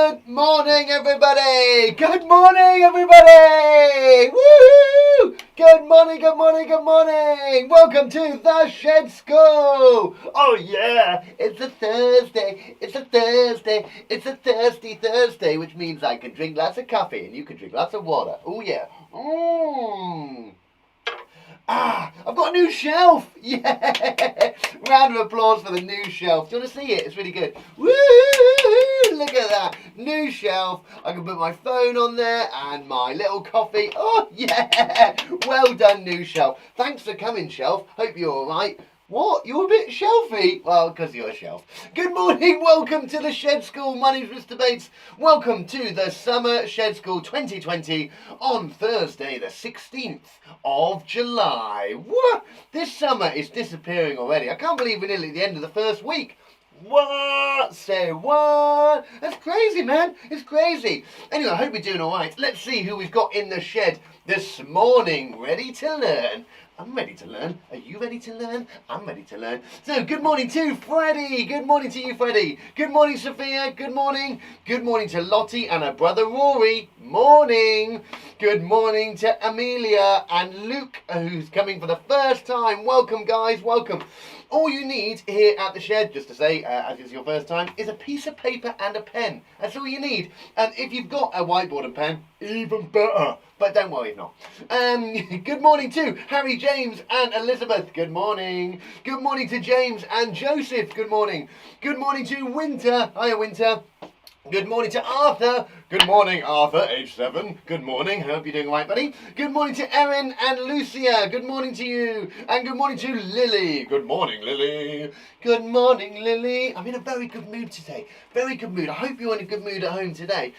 Good morning, everybody! Good morning, everybody! Woo! Good morning, good morning, good morning! Welcome to the Shed School! Oh yeah, it's a Thursday, it's a Thursday, it's a thirsty Thursday, which means I can drink lots of coffee and you can drink lots of water. Oh yeah. I've got a new shelf! Yeah! Round of applause for the new shelf. Do you want to see it? It's really good. Woo! Look at that. New shelf. I can put my phone on there and my little coffee. Oh, yeah! Well done, new shelf. Thanks for coming, shelf. Hope you're alright. What? You're a bit shelfy? Well, because you're a shelf. Good morning, welcome to the Shed School. My name's Mr. Bates. Welcome to the Summer Shed School 2020 on Thursday the 16th of July. What? This summer is disappearing already. I can't believe we're nearly at the end of the first week. What? Say what? That's crazy, man. It's crazy. Anyway, I hope you're doing alright. Let's see who we've got in the shed this morning. Ready to learn? I'm ready to learn. Are you ready to learn? I'm ready to learn. So, good morning to Freddie. Good morning to you, Freddie. Good morning, Sophia. Good morning. Good morning to Lottie and her brother Rory. Morning. Good morning to Amelia and Luke, who's coming for the first time. Welcome, guys. Welcome. All you need here at the shed, just to say, as it's your first time, is a piece of paper and a pen. That's all you need. And if you've got a whiteboard and pen, even better. But don't worry if not. Good morning to Harry, James and Elizabeth. Good morning. Good morning to James and Joseph. Good morning. Good morning to Winter. Hiya, Winter. Good morning to Arthur. Good morning, Arthur, age 7. Good morning. Hope you're doing all right, buddy. Good morning to Erin and Lucia. Good morning to you. And good morning to Lily. Good morning, Lily. Good morning, Lily. I'm in a very good mood today. Very good mood. I hope you're in a good mood at home today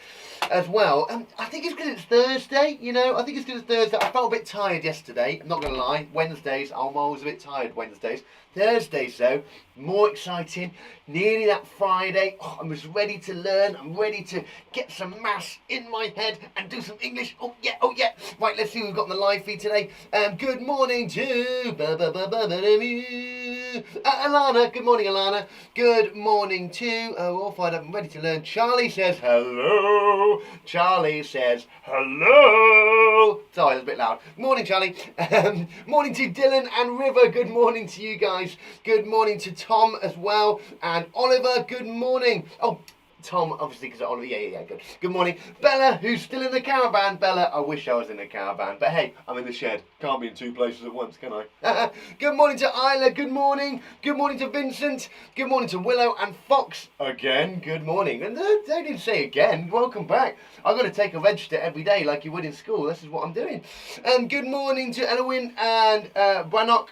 as well. I think it's because it's Thursday, you know. I think it's because it's Thursday. I felt a bit tired yesterday. I'm not going to lie. Wednesdays, I'm always a bit tired Wednesdays. Thursdays, though, more exciting. Nearly that Friday. Oh, I'm just ready to learn. I'm ready to get some maths in my head and do some English. Oh, yeah, oh, yeah. Right, let's see who we've got on the live feed today. Good morning to Alana. Good morning, Alana. Good morning to, all fired up and ready to learn. Charlie says hello. Charlie says hello. Sorry, that's a bit loud. Morning, Charlie. Morning to Dylan and River. Good morning to you guys. Good morning to Tom as well. And Oliver, good morning. Oh, Tom, obviously, because Oliver, yeah, good. Good morning. Bella, who's still in the caravan. Bella, I wish I was in the caravan, but hey, I'm in the shed. Can't be in two places at once, can I? Good morning to Isla, good morning. Good morning to Vincent. Good morning to Willow and Fox. Again, good morning. And they didn't say again, welcome back. I've got to take a register every day like you would in school. This is what I'm doing. Good morning to Elwin and Brannock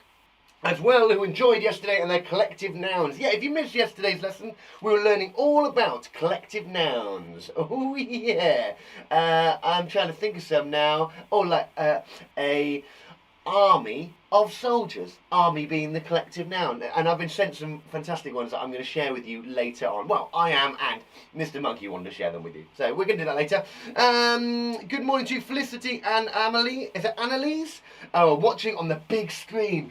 as well, who enjoyed yesterday and their collective nouns. Yeah, if you missed yesterday's lesson, we were learning all about collective nouns. Oh, yeah. I'm trying to think of some now. Oh, like a army of soldiers. Army being the collective noun. And I've been sent some fantastic ones that I'm going to share with you later on. Well, I am, and Mr. Monkey wanted to share them with you. So we're going to do that later. Good morning to Felicity and Amelie. Is it Annalise? Oh, watching on the big screen.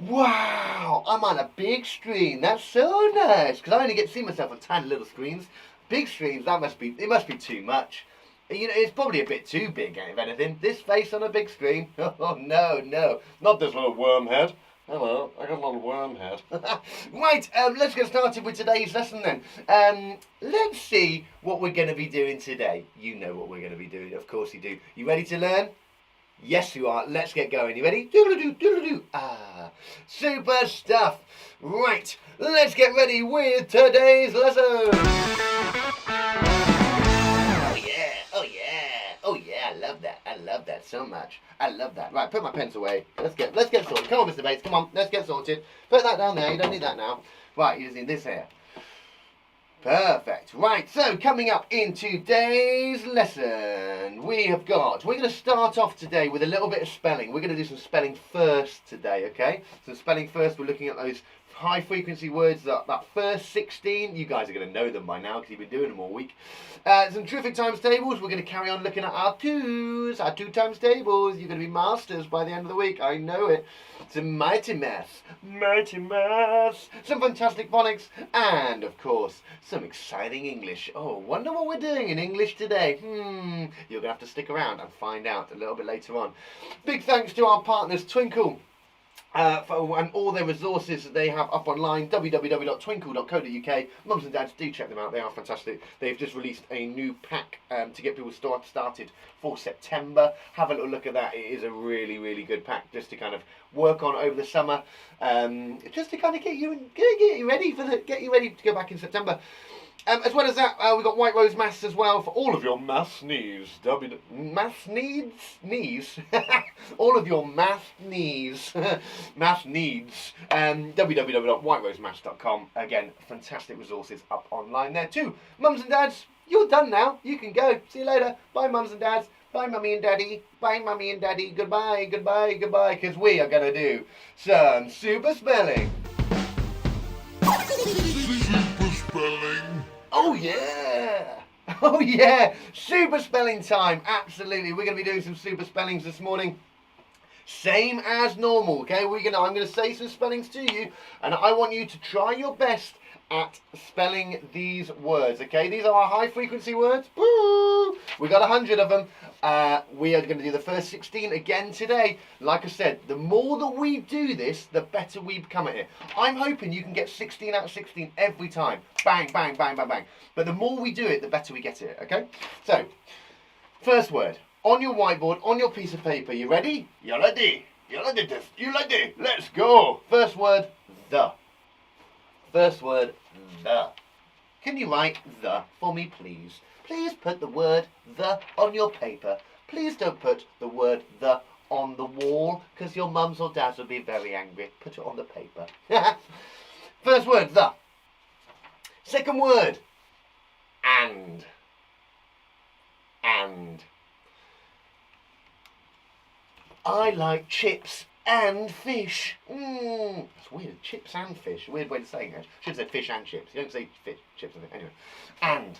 Wow, I'm on a big screen. That's so nice. Because I only get to see myself on tiny little screens. Big screens, it must be too much. You know, it's probably a bit too big, if anything. This face on a big screen. Oh, no. Not this little worm head. Hello, I got a little worm head. Right, let's get started with today's lesson then. Let's see what we're going to be doing today. You know what we're going to be doing. Of course you do. You ready to learn? Yes, you are. Let's get going. You ready? Doodle-doo, doodle-doo. Super stuff. Right, let's get ready with today's lesson. Oh yeah, I love that so much. I love that. Right, put my pens away. Let's get sorted. Come on, Mr. Bates, come on, let's get sorted. Put that down there, you don't need that now. Right, you just need this here. Perfect. Right, so coming up in today's lesson, we're going to start off today with a little bit of spelling. We're going to do some spelling first today, okay? Some spelling first, we're looking at those high frequency words, that first 16, you guys are going to know them by now because you've been doing them all week. Some terrific times tables. We're going to carry on looking at our our 2 times tables. You're going to be masters by the end of the week. I know it. Some mighty maths. Mighty maths. Some fantastic phonics. And, of course, some exciting English. Oh, wonder what we're doing in English today. You're going to have to stick around and find out a little bit later on. Big thanks to our partners, Twinkle. And all their resources that they have up online, www.twinkle.co.uk. Mums and dads, do check them out, they are fantastic. They've just released a new pack to get people started for September. Have a little look at that. It is a really, really good pack just to kind of work on over the summer, just to kind of get you ready to go back in September. As well as that, we've got Whiterose Maths as well for all of your maths needs. Maths needs? All of your math needs. Math needs. www.whiterosemaths.com. Again, fantastic resources up online there too. Mums and dads, you're done now. You can go. See you later. Bye, mums and dads. Bye, mummy and daddy. Bye, mummy and daddy. Goodbye, goodbye, goodbye. Because we are going to do some super spelling. Super spelling. Oh yeah! Oh yeah! Super spelling time! Absolutely. We're going to be doing some super spellings this morning. Same as normal, okay? I'm going to say some spellings to you, and I want you to try your best at spelling these words, okay? These are our high frequency words. Woo! We got 100 of them. We are going to do the first 16 again today. Like I said, the more that we do this, the better we become at it. I'm hoping you can get 16 out of 16 every time. Bang, bang, bang, bang, bang. But the more we do it, the better we get at it, okay? So, first word. On your whiteboard, on your piece of paper. You ready? You ready? You ready? You ready? Let's go. First word, the. First word, the. Can you write the for me, please? Please put the word the on your paper. Please don't put the word the on the wall, because your mums or dads will be very angry. Put it on the paper. First word, the. Second word, and. And. I like chips and fish. That's weird. Chips and fish. Weird way of saying it. Should have said fish and chips. You don't say fish, chips and fish. Anyway. And.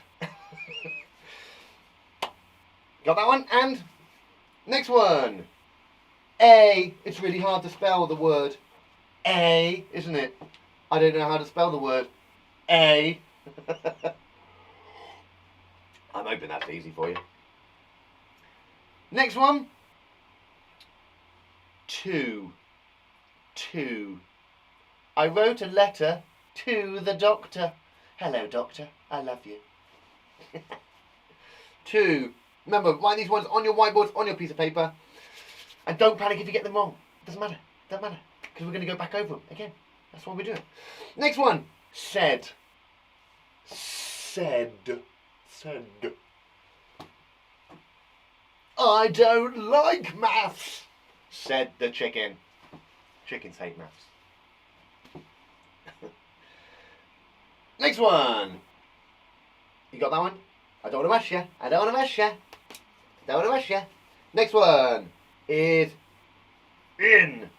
Got that one? And. Next one. A. It's really hard to spell the word A, isn't it? I don't know how to spell the word A. I'm hoping that's easy for you. Next one. Two. I wrote a letter to the doctor. Hello, doctor. I love you. 2. Remember, write these ones on your whiteboards, on your piece of paper. And don't panic if you get them wrong. Doesn't matter. Because we're going to go back over them again. That's what we're doing. Next one. Said. I don't like maths, said the chicken. Chickens hate maths. Next one. You got that one? I don't want to mess you. Next one is in.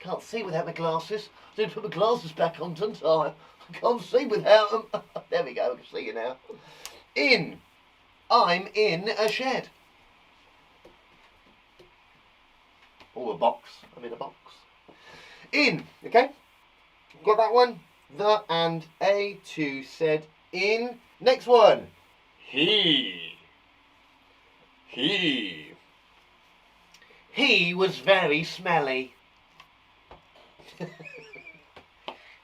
Can't see without my glasses. I didn't put my glasses back on, didn't I? I can't see without them. There we go, I can see you now. In. I'm in a shed. Or a box. I'm in a box. In, okay? Got that one? The and a, to, said, in. Next one. He was very smelly.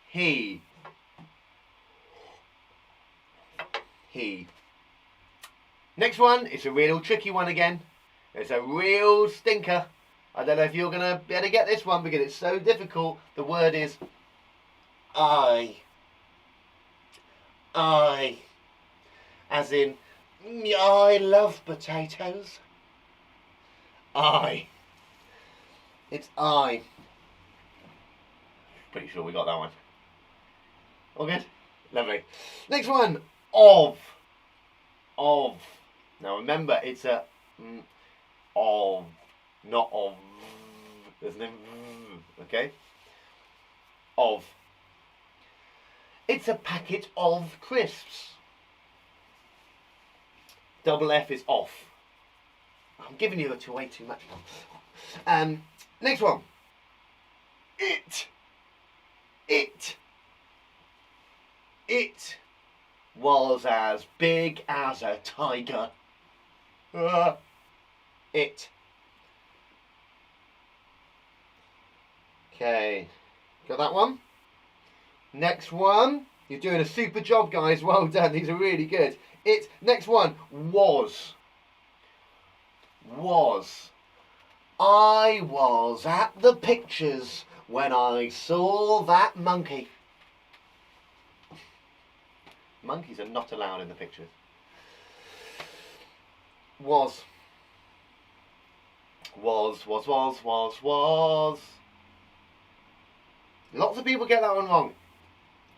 He. Next one, it's a real tricky one again. It's a real stinker. I don't know if you're going to be able to get this one because it's so difficult. The word is I. As in, I love potatoes. I. It's I. Pretty sure we got that one. All good? Lovely. Next one, of. Now remember, it's a of, not of. There's no okay? Of. It's a packet of crisps. Double F is off. I'm giving you way too much now. Next one. It was as big as a tiger. It. Okay, got that one? Next one. You're doing a super job, guys. Well done. These are really good. It. Next one. Was. I was at the pictures when I saw that monkey. Monkeys are not allowed in the pictures. Was. Lots of people get that one wrong.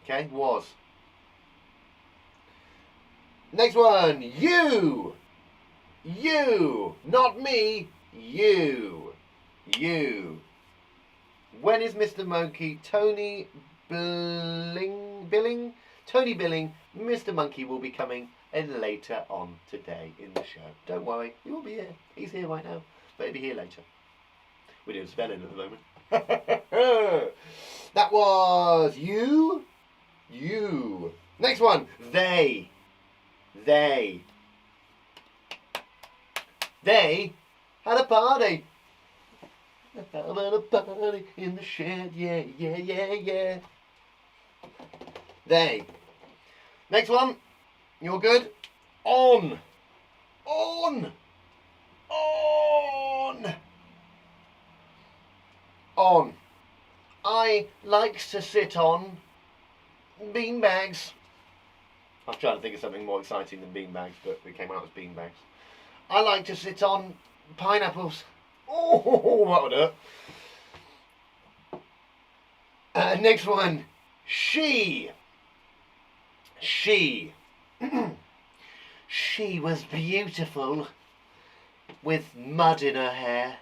Okay, was. Next one, you. Not me, you. When is Mr. Monkey? Tony Billing? Tony Billing, Mr. Monkey will be coming in later on today in the show. Don't worry, he will be here. He's here right now, but he'll be here later. We're doing spelling at the moment. That was you. Next one, they. They had a party. Having a party in the shed, yeah. They. Next one, you're good. On. I likes to sit on beanbags. I was trying to think of something more exciting than beanbags, but it came out as beanbags. I like to sit on pineapples. Oh, that would hurt. Next one. She. She was beautiful with mud in her hair.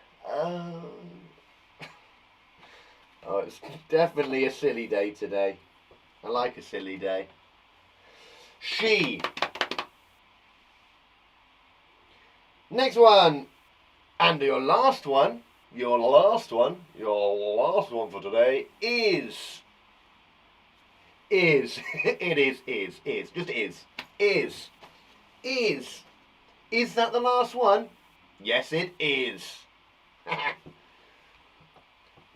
Oh, it's definitely a silly day today. I like a silly day. She. Next one. And your last one for today is. Just is. Is that the last one? Yes, it is.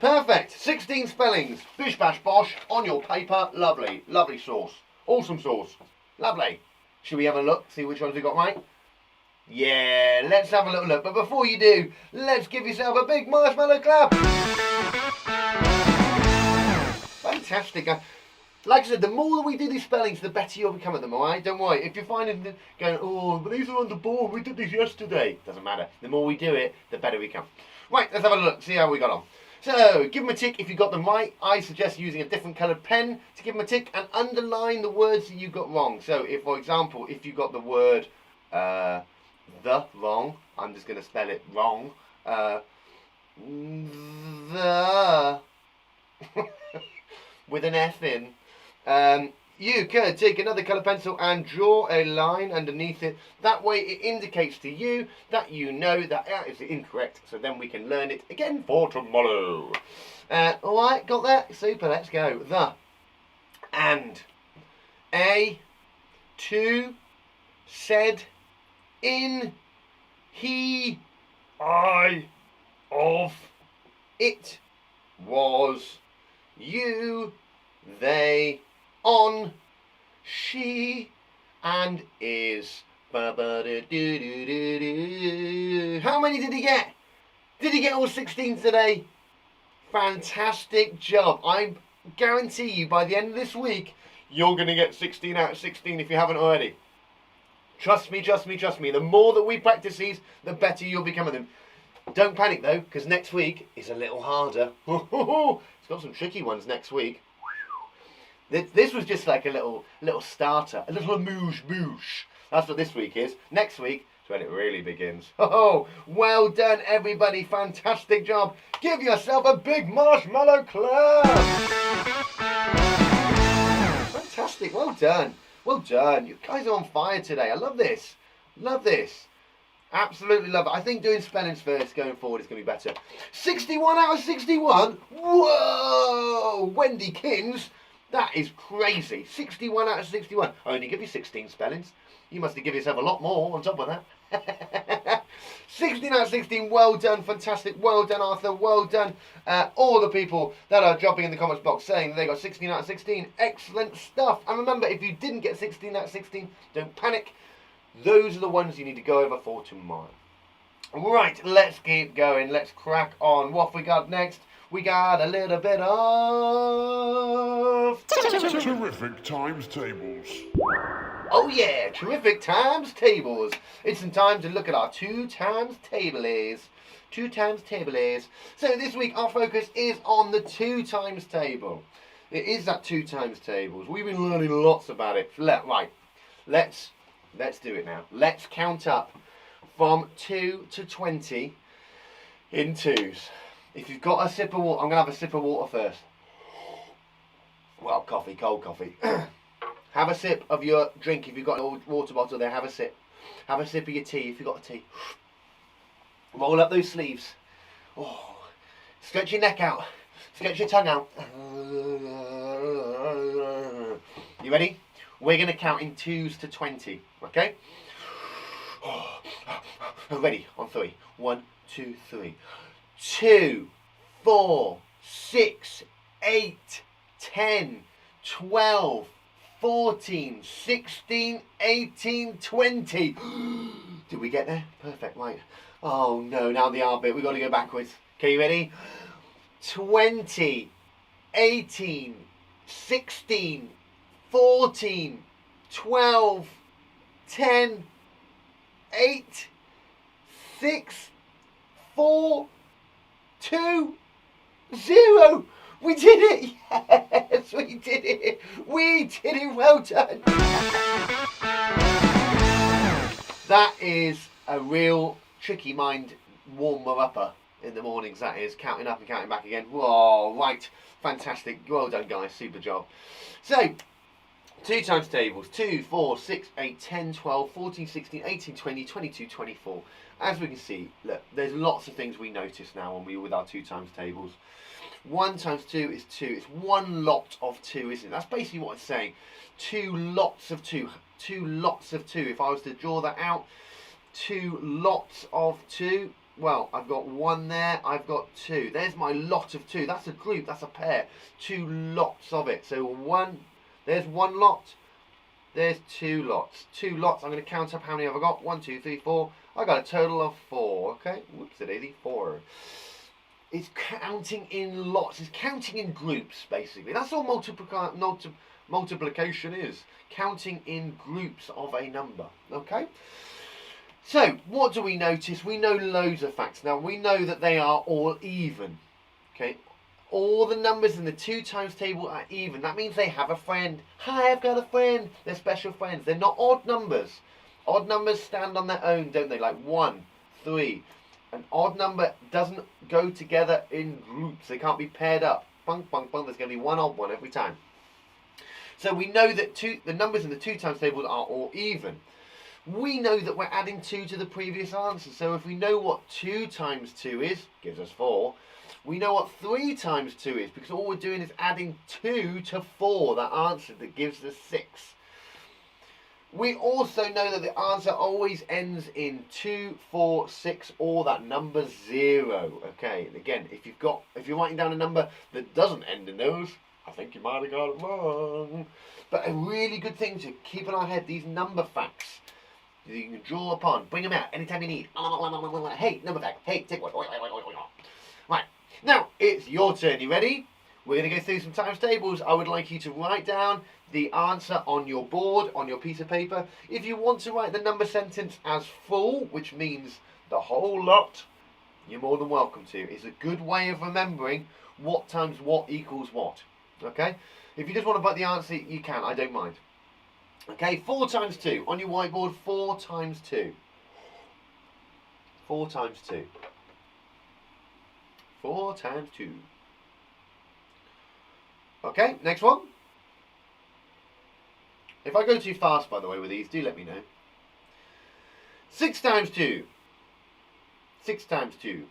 Perfect. 16 spellings. Bish bash bosh on your paper. Lovely. Lovely sauce. Awesome sauce. Lovely. Should we have a look? See which ones we got right? Yeah, let's have a little look. But before you do, let's give yourself a big marshmallow clap. Fantastic. Like I said, the more that we do these spellings, the better you'll become at them, alright? Don't worry. If you're finding them going, oh, but these are on the board, we did these yesterday. Doesn't matter. The more we do it, the better we come. Right, let's have a look, see how we got on. So, give them a tick if you got them right. I suggest using a different coloured pen to give them a tick and underline the words that you got wrong. So, if, for example, if you got the word the wrong, I'm just going to spell it wrong. The with an F in. You could take another colour pencil and draw a line underneath it. That way it indicates to you that you know that is incorrect, so then we can learn it again for tomorrow. Alright, got that? Super, let's go. The, and, a, to, said, in, he, I, of, it, was, you, they, on, she, and is. How many did he get? Did he get all 16 today? Fantastic job. I guarantee you by the end of this week, you're going to get 16 out of 16 if you haven't already. Trust me, trust me, trust me. The more that we practice these, the better you'll become at them. Don't panic though, because next week is a little harder. It's got some tricky ones next week. This was just like a little starter, a little amuse-bouche. That's what this week is. Next week, It's when it really begins. Oh, well done, everybody. Fantastic job. Give yourself a big marshmallow clap. Fantastic. Well done. Well done. You guys are on fire today. I love this. Love this. Absolutely love it. I think doing spellings first going forward is going to be better. 61 out of 61? Whoa! Wendy Kins, that is crazy. 61 out of 61. I only give you 16 spellings. You must have given yourself a lot more on top of that. 16 out of 16, well done, fantastic, well done Arthur, well done all the people that are dropping in the comments box saying that they got 16 out of 16, excellent stuff. And remember, if you didn't get 16 out of 16, don't panic. Those are the ones you need to go over for tomorrow. Right, let's keep going. Let's crack on. What have we got next? We got a little bit of... Terrific times tables. Oh yeah, terrific times tables. It's some time to look at our 2 times tables. 2 times tables. So this week our focus is on the 2 times table. It is that 2 times tables. We've been learning lots about it. Right, let's do it now. Let's count up from 2 to 20 in 2s. If you've got a sip of water, I'm going to have a sip of water first. Well, coffee, cold coffee. Have a sip of your drink if you've got an water bottle there. Have a sip. Have a sip of your tea if you've got a tea. Roll up those sleeves. Oh, stretch your neck out. Stretch your tongue out. You ready? We're going to count in 2s to 20, okay? Ready, on 3. 1, 2, 3. 2, 4, 6, 8, 10, 12, 14, 16, 18, 20. Did we get there? Perfect, right. Oh no, now the R bit, we've got to go backwards. Okay, you ready? 20, 18, 16, 14, 12, 10, 8, 6, 4, 2, 0. We did it! Yes, we did it! We did it! Well done! That is a real tricky mind warmer-upper in the mornings, that is. Counting up and counting back again. Whoa, right. Fantastic. Well done, guys. Super job. So, 2 times tables. 2, 4, 6, 8, 10, 12, 14, 16, 18, 20, 22, 24. As we can see, look, there's lots of things we notice now when we're with our 2 times tables. 1 times 2 is 2. It's one lot of 2, isn't it? That's basically what it's saying. 2 lots of 2. 2 lots of 2. If I was to draw that out, 2 lots of 2. Well, I've got 1 there. I've got 2. There's my lot of 2. That's a group. That's a pair. 2 lots of it. So 1. There's 1 lot. There's 2 lots. 2 lots. I'm going to count up how many have I got. 1, 2, 3, 4. I got a total of 4. Okay. Whoops, a daisy. 4. It's counting in lots. It's counting in groups, basically. That's all multiplication is. Counting in groups of a number. Okay? So, what do we notice? We know loads of facts. Now, we know that they are all even. Okay? All the numbers in the 2 times table are even. That means they have a friend. Hi, I've got a friend. They're special friends. They're not odd numbers. Odd numbers stand on their own, don't they? Like 1, 3. An odd number doesn't go together in groups. They can't be paired up. Bunk, bunk, bunk. There's going to be one odd one every time. So we know that the numbers in the 2 times table are all even. We know that we're adding 2 to the previous answer. So if we know what 2 times 2 is, gives us 4. We know what 3 times 2 is, because all we're doing is adding 2 to 4, that answer that gives us 6. We also know that the answer always ends in 2, 4, 6, or that number 0. Okay, and again, if you're writing down a number that doesn't end in those, I think you might have got it wrong. But a really good thing to keep in our head, these number facts that you can draw upon, bring them out anytime you need. Hey, number fact. Hey, take one. Right, now it's your turn. You ready? We're going to go through some times tables. I would like you to write down the answer on your board, on your piece of paper. If you want to write the number sentence as full, which means the whole lot, you're more than welcome to. It's a good way of remembering what times what equals what. Okay? If you just want to put the answer, you can. I don't mind. Okay, 4 times 2. On your whiteboard, 4 times 2. 4 times 2. 4 times 2. Okay, next one. If I go too fast, by the way, with these, do let me know. 6 times 2. 6 times 2.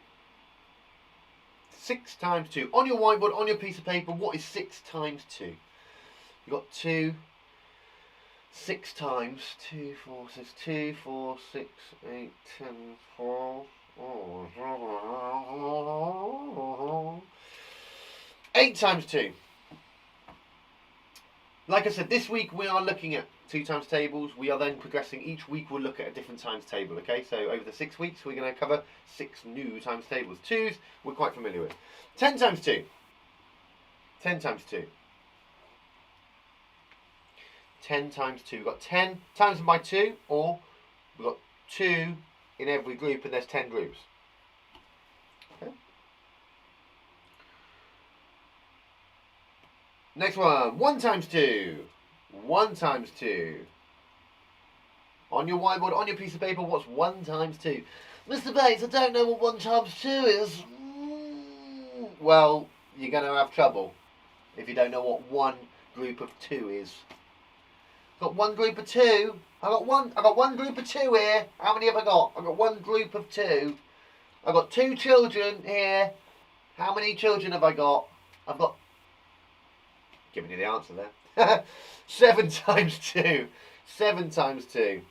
6 times 2. On your whiteboard, on your piece of paper, what is 6 times 2? You've got 2. 6 times 2, 4, 6, 2, 4, 6, 8, 10, 12. 8 times 2. Like I said, this week we are looking at 2 times tables. We are then progressing. Each week we'll look at a different times table, okay? So over the 6 weeks we're going to cover 6 new times tables. 2s we're quite familiar with. 10 times 2. 10 times 2. 10 times 2. We've got 10 times them by 2, or we've got 2 in every group and there's 10 groups. Okay. Next one, 1 times 2. 1 times 2. On your whiteboard, on your piece of paper, what's 1 times 2? Mr. Bates, I don't know what 1 times 2 is. Well, you're going to have trouble if you don't know what one group of 2 is. Got one group of 2. I got one group of 2 here. How many have I got? I've got one group of 2. I've got 2 children here. How many children have I got? I've got... Giving you the answer there. 7 times 2. 7 times 2.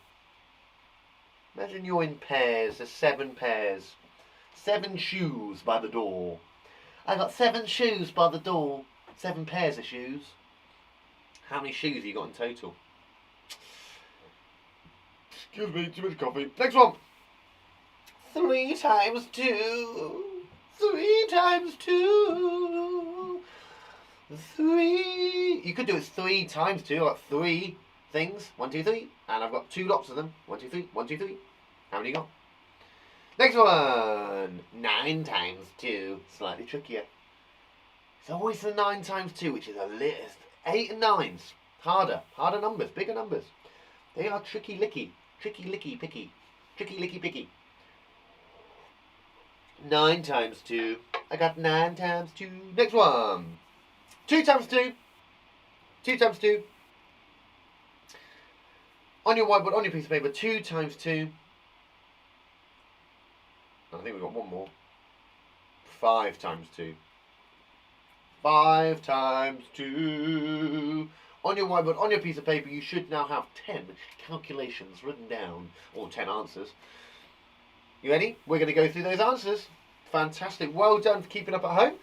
Imagine you're in pairs. There's 7 pairs. 7 shoes by the door. I got 7 shoes by the door. 7 pairs of shoes. How many shoes have you got in total? Excuse me, too much coffee. Next one. 3 times 2. 3 times 2. 3. You could do it 3 times 2. I've got 3 things. 1, 2, 3. And I've got 2 lots of them. 1, 2, 3. 1, 2, 3. How many you got? Next one. 9 times 2. Slightly trickier. It's always the 9 times 2, which is a little... 8 and 9s. Harder. Harder numbers. Bigger numbers. They are tricky licky. Tricky licky picky. Tricky licky picky. 9 times 2. I got 9 times 2. Next one. 2 times 2. 2 times 2. On your whiteboard, on your piece of paper, 2 times 2. I think we've got one more. 5 times 2. 5 times 2. On your whiteboard, on your piece of paper, you should now have 10 calculations written down, or 10 answers. You ready? We're going to go through those answers. Fantastic. Well done for keeping up at home.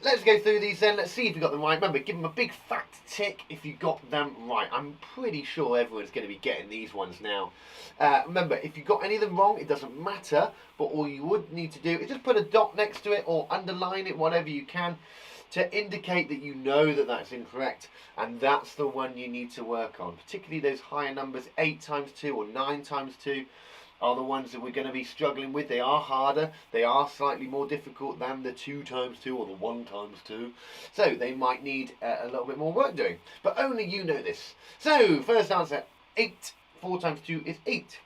Let's go through these then. Let's see if you got them right. Remember, give them a big fat tick if you got them right. I'm pretty sure everyone's going to be getting these ones now. Remember, if you got any of them wrong, it doesn't matter. But all you would need to do is just put a dot next to it or underline it, whatever you can, to indicate that you know that that's incorrect. And that's the one you need to work on. Particularly those higher numbers, 8 times 2 or 9 times 2. Are the ones that we're going to be struggling with. They are harder, they are slightly more difficult than the 2 times 2 or the 1 times 2. So they might need a little bit more work doing. But only you know this. So, first answer, 8. 4 times 2 is 8.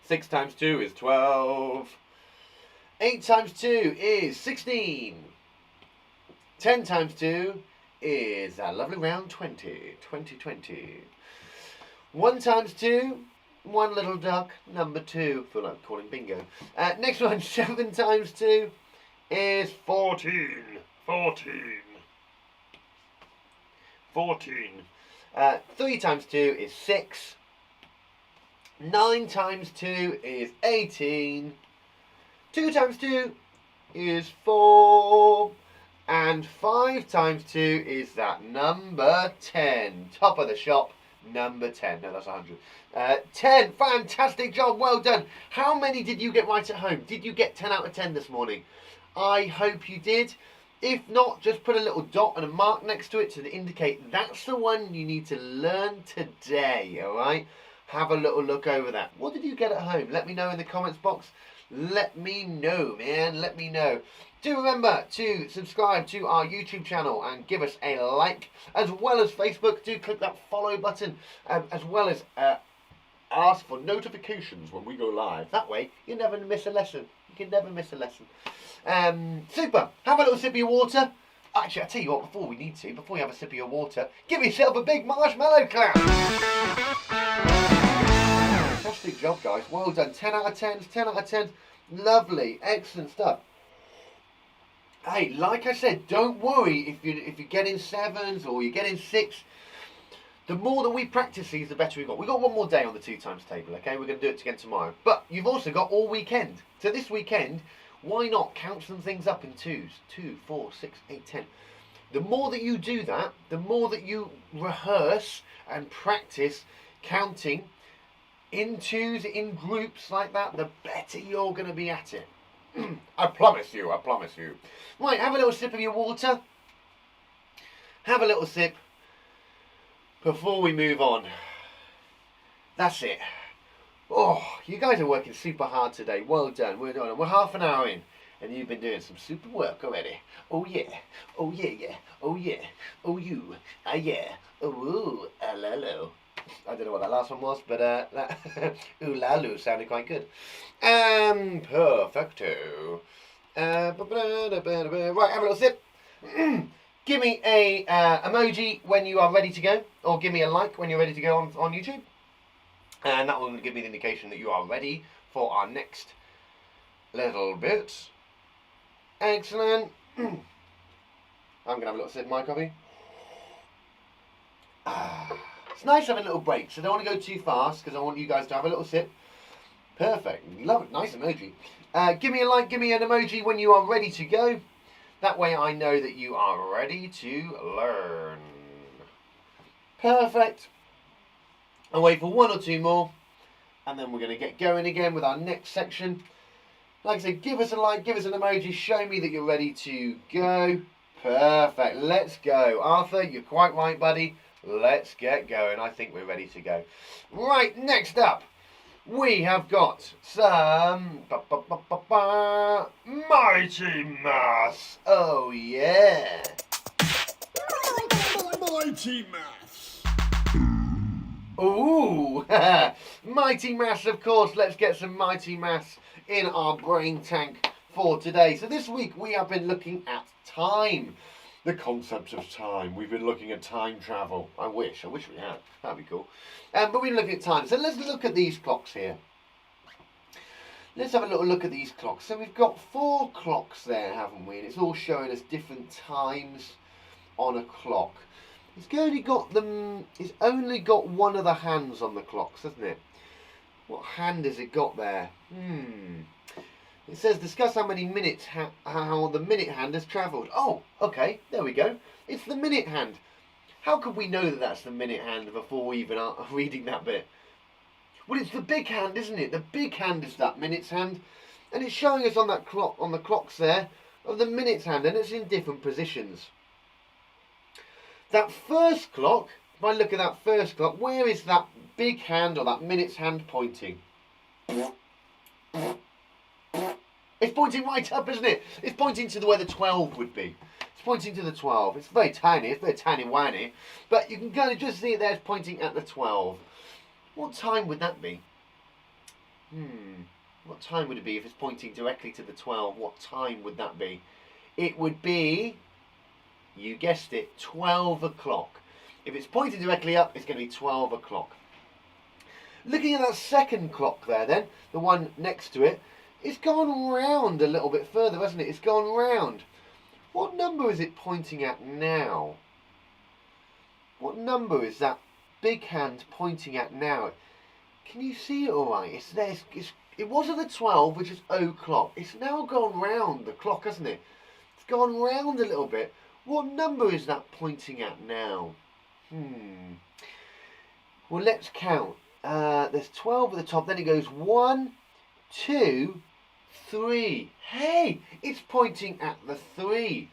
6 times 2 is 12. 8 times 2 is 16. 10 times 2 is a lovely round 20. 20. 1 times 2... One little duck, number 2. Feel like calling bingo. Next one, 7 times 2 is 14. 14. 3 times 2 is 6. 9 times 2 is 18. 2 times 2 is 4. And 5 times 2 is that number 10. Top of the shop. Number 10. No, that's 100. 10. Fantastic job. Well done. How many did you get right at home? Did you get 10 out of 10 this morning? I hope you did. If not, just put a little dot and a mark next to it to indicate that's the one you need to learn today. Alright? Have a little look over that. What did you get at home? Let me know in the comments box. Let me know, man. Let me know. Do remember to subscribe to our YouTube channel and give us a like, as well as Facebook. Do click that follow button, as well as ask for notifications when we go live. That way, you never miss a lesson. You can never miss a lesson. Super. Have a little sip of your water. Actually, I'll tell you what, before you have a sip of your water, give yourself a big marshmallow clap. Fantastic job, guys. Well done. 10 out of 10. 10 out of 10. Lovely. Excellent stuff. Hey, like I said, don't worry if you're getting 7s or you're getting 6. The more that we practice these, the better we've got. We've got one more day on the 2 times table, okay? We're going to do it again tomorrow. But you've also got all weekend. So this weekend, why not count some things up in 2s? 2, 4, 6, 8, 10. The more that you do that, the more that you rehearse and practice counting in 2s, in groups like that, the better you're going to be at it. I promise you, I promise you. Right, have a little sip of your water. Have a little sip before we move on. That's it. Oh, you guys are working super hard today. Well done. We're half an hour in, and you've been doing some super work already. Oh yeah. Oh yeah, yeah. Oh yeah. Oh you. Ah yeah. Oh ooh. Ah la lo. I don't know what that last one was, but that ooh la loo sounded quite good. Perfecto. Right, have a little sip. Give me a emoji when you are ready to go, or give me a like when you're ready to go on YouTube. And that will give me the indication that you are ready for our next little bit. Excellent. I'm going to have a little sip of my coffee. It's nice having little breaks. I don't want to go too fast because I want you guys to have a little sip. Perfect. Love it. Nice emoji. Give me a like, give me an emoji when you are ready to go. That way I know that you are ready to learn. Perfect. I'll wait for 1 or 2 more, and then we're going to get going again with our next section. Like I said, give us a like, give us an emoji, show me that you're ready to go. Perfect, let's go. Arthur, you're quite right, buddy. Let's get going. I think we're ready to go. Right, next up, we have got some Mighty Maths. Oh, yeah. Mighty Maths. Ooh, Mighty Maths, of course. Let's get some Mighty Maths in our brain tank for today. So this week we have been looking at time, the concept of time. We've been looking at time travel. I wish we had. That'd be cool. But we've been looking at time. So let's look at these clocks here. Let's have a little look at these clocks. So we've got 4 clocks there, haven't we? And it's all showing us different times on a clock. It's only got one of the hands on the clocks, hasn't it? What hand has it got there? It says discuss how many minutes how the minute hand has travelled. Oh, okay, there we go. It's the minute hand. How could we know that that's the minute hand before we even are reading that bit? Well, it's the big hand, isn't it? The big hand is that minute's hand, and it's showing us on that clock, on the clocks there, of the minute's hand, and it's in different positions. That first clock, if I look at that first clock, where is that big hand or that minute's hand pointing? It's pointing right up, isn't it? It's pointing to where the 12 would be. It's pointing to the 12. It's very tiny, whiny, but you can kind of just see it there, it's pointing at the 12. What time would that be? What time would it be if it's pointing directly to the 12? What time would that be? It would be, you guessed it, 12 o'clock. If it's pointing directly up, it's going to be 12 o'clock. Looking at that second clock there then, the one next to it, it's gone round a little bit further, hasn't it? It's gone round. What number is it pointing at now? What number is that big hand pointing at now? Can you see it all right? It's there. It was at the 12, which is o'clock. It's now gone round the clock, hasn't it? It's gone round a little bit. What number is that pointing at now? Well, let's count. There's 12 at the top. Then it goes 1, 2, 3. Hey, it's pointing at the 3.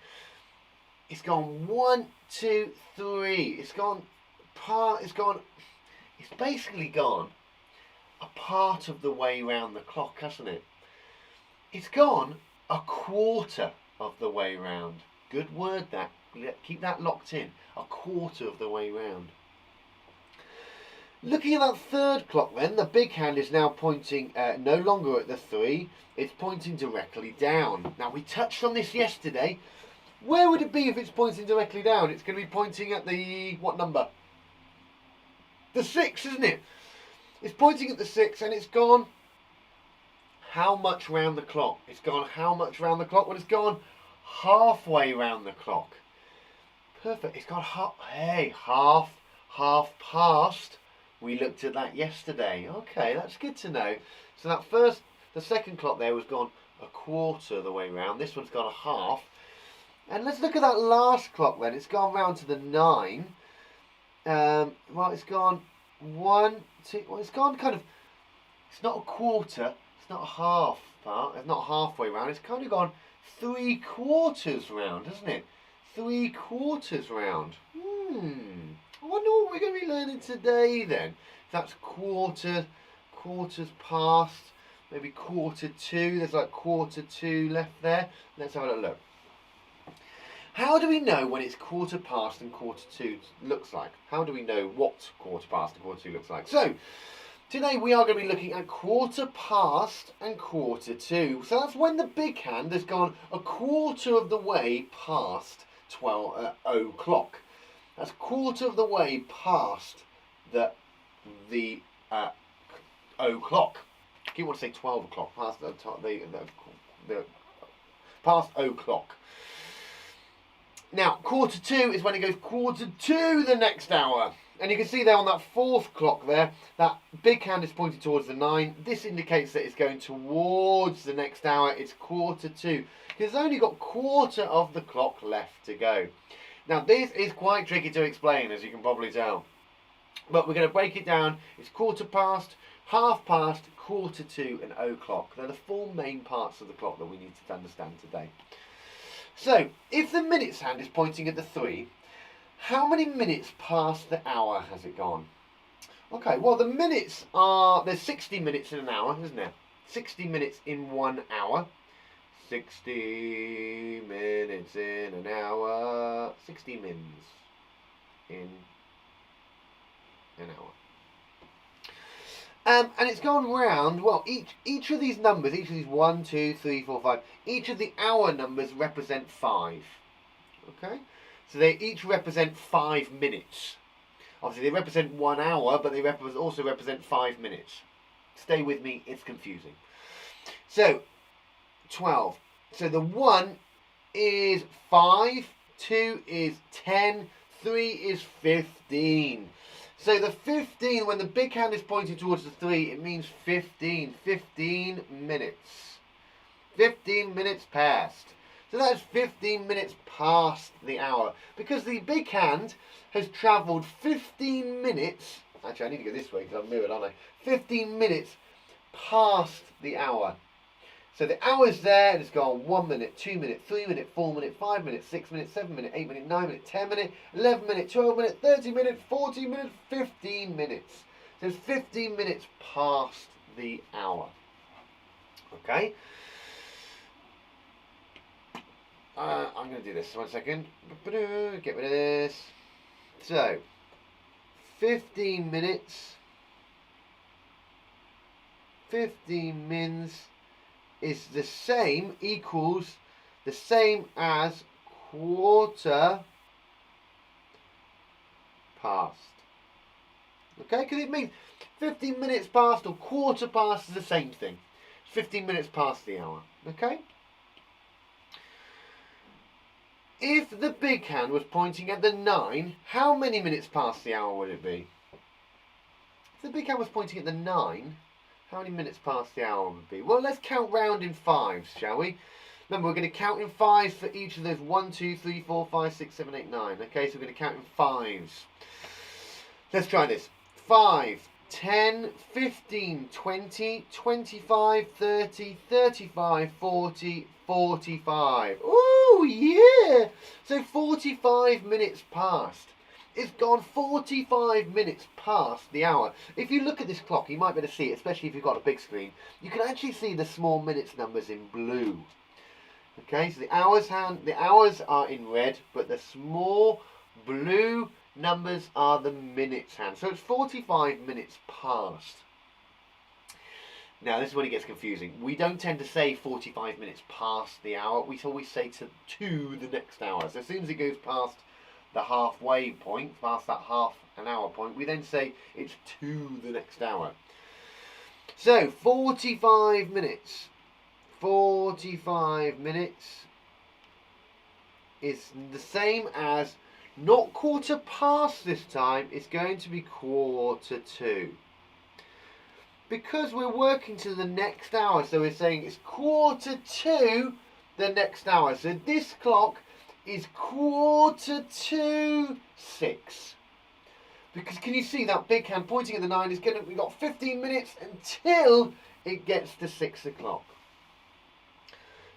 It's gone 1, 2, 3. It's gone part. It's basically gone a part of the way round the clock, hasn't it? It's gone a quarter of the way round. Good word, that. Keep that locked in. A quarter of the way round. Looking at that third clock then, the big hand is now pointing no longer at the 3, it's pointing directly down. Now we touched on this yesterday. Where would it be if it's pointing directly down? It's going to be pointing at the, what number? The 6, isn't it? It's pointing at the 6 and it's gone how much round the clock? It's gone how much round the clock? Well, it's gone halfway round the clock. Perfect. It's gone half past. We looked at that yesterday. Okay, that's good to know. So the second clock there was gone a quarter of the way round. This one's gone a half. And let's look at that last clock then. It's gone round to the 9. Well, it's gone 1, 2. Well, it's gone kind of. It's not a quarter. It's not a half part. It's not halfway round. It's kind of gone 3/4 round, isn't it? 3/4 round. I wonder what we're going to be learning today then. That's quarters past, maybe 1/4. There's like 1/4 left there. Let's have a little look. How do we know when it's 1/4 past and 1/4 looks like? How do we know what 1/4 past and 1/4 looks like? So, today we are going to be looking at 1/4 past and 1/4. So that's when the big hand has gone a quarter of the way past 0:00. That's 1/4 of the way past the 0:00. I keep want to say 12 o'clock, past past 0:00. Now, 1/4 is when it goes 1/4 the next hour. And you can see there on that fourth clock there, that big hand is pointing towards the 9. This indicates that it's going towards the next hour. It's 1/4. Because it's only got 1/4 of the clock left to go. Now, this is quite tricky to explain, as you can probably tell. But we're going to break it down. It's 1/4 past, half past, 1/4, and 0:00. They're the 4 main parts of the clock that we need to understand today. So, if the minutes hand is pointing at the 3, how many minutes past the hour has it gone? Okay, well the minutes are, there's 60 minutes in an hour, isn't there? 60 minutes in 1 hour. 60 minutes in an hour. 60 mins in an hour. And it's gone round, well, each of these numbers, each of these 1, 2, 3, 4, 5, each of the hour numbers represent 5. Okay? So they each represent 5 minutes. Obviously, they represent 1 hour, but they also represent 5 minutes. Stay with me, it's confusing. So, 12. So the 1 is 5, 2 is 10, 3 is 15. So the 15, when the big hand is pointing towards the 3, it means 15. 15 minutes. 15 minutes past. So that's 15 minutes past the hour. Because the big hand has travelled 15 minutes. Actually, I need to go this way because I'm moving, aren't I? 15 minutes past the hour. So the hour's there, and it's gone 1 minute, 2 minute, 3 minute, 4 minute, 5 minute, 6 minute, 7 minute, 8 minute, 9 minute, 10 minute, 11 minute, 12 minute, 30 minute, 40 minutes, 15 minutes. So it's 15 minutes past the hour. Okay? I'm going to do this. 1 second. Get rid of this. So, 15 minutes. 15 mins is the same, equals the same as 1/4 past. Okay, because it means 15 minutes past or 1/4 past is the same thing. 15 minutes past the hour. Okay? If the big hand was pointing at the 9, how many minutes past the hour would it be? If the big hand was pointing at the 9, how many minutes past the hour would it be? Well, let's count round in 5s, shall we? Remember, we're going to count in 5s for each of those 1, 2, 3, 4, 5, 6, 7, 8, 9. Okay, so we're going to count in 5s. Let's try this. 5, 10, 15, 20, 25, 30, 35, 40, 45. Ooh, yeah! So 45 minutes past. It's gone 45 minutes past the hour. If you look at this clock, you might be able to see it, especially if you've got a big screen. You can actually see the small minutes numbers in blue. Okay, so the hours are in red, but the small blue numbers are the minutes hand. So it's 45 minutes past. Now, this is when it gets confusing. We don't tend to say 45 minutes past the hour. We always say to the next hour. So as soon as it goes past the halfway point, past that half an hour point, we then say it's to the next hour. So 45 minutes. 45 minutes is the same as not quarter past this time. It's going to be quarter to. Because we're working to the next hour, so we're saying it's quarter to the next hour. So this clock is quarter to 6. Because can you see that big hand pointing at the 9 is going to, we've got 15 minutes until it gets to 6 o'clock.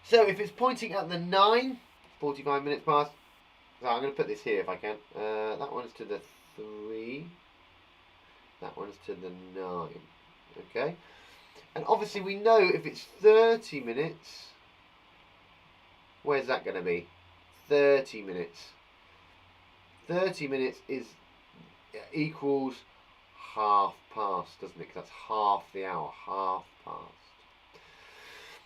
So if it's pointing at the 9, 45 minutes past, so I'm going to put this here if I can. That one's to the 3, that one's to the 9. Okay, and obviously we know if it's 30 minutes, where's that going to be? 30 minutes. 30 minutes is equals half past, doesn't it? 'Cause that's half the hour, half past.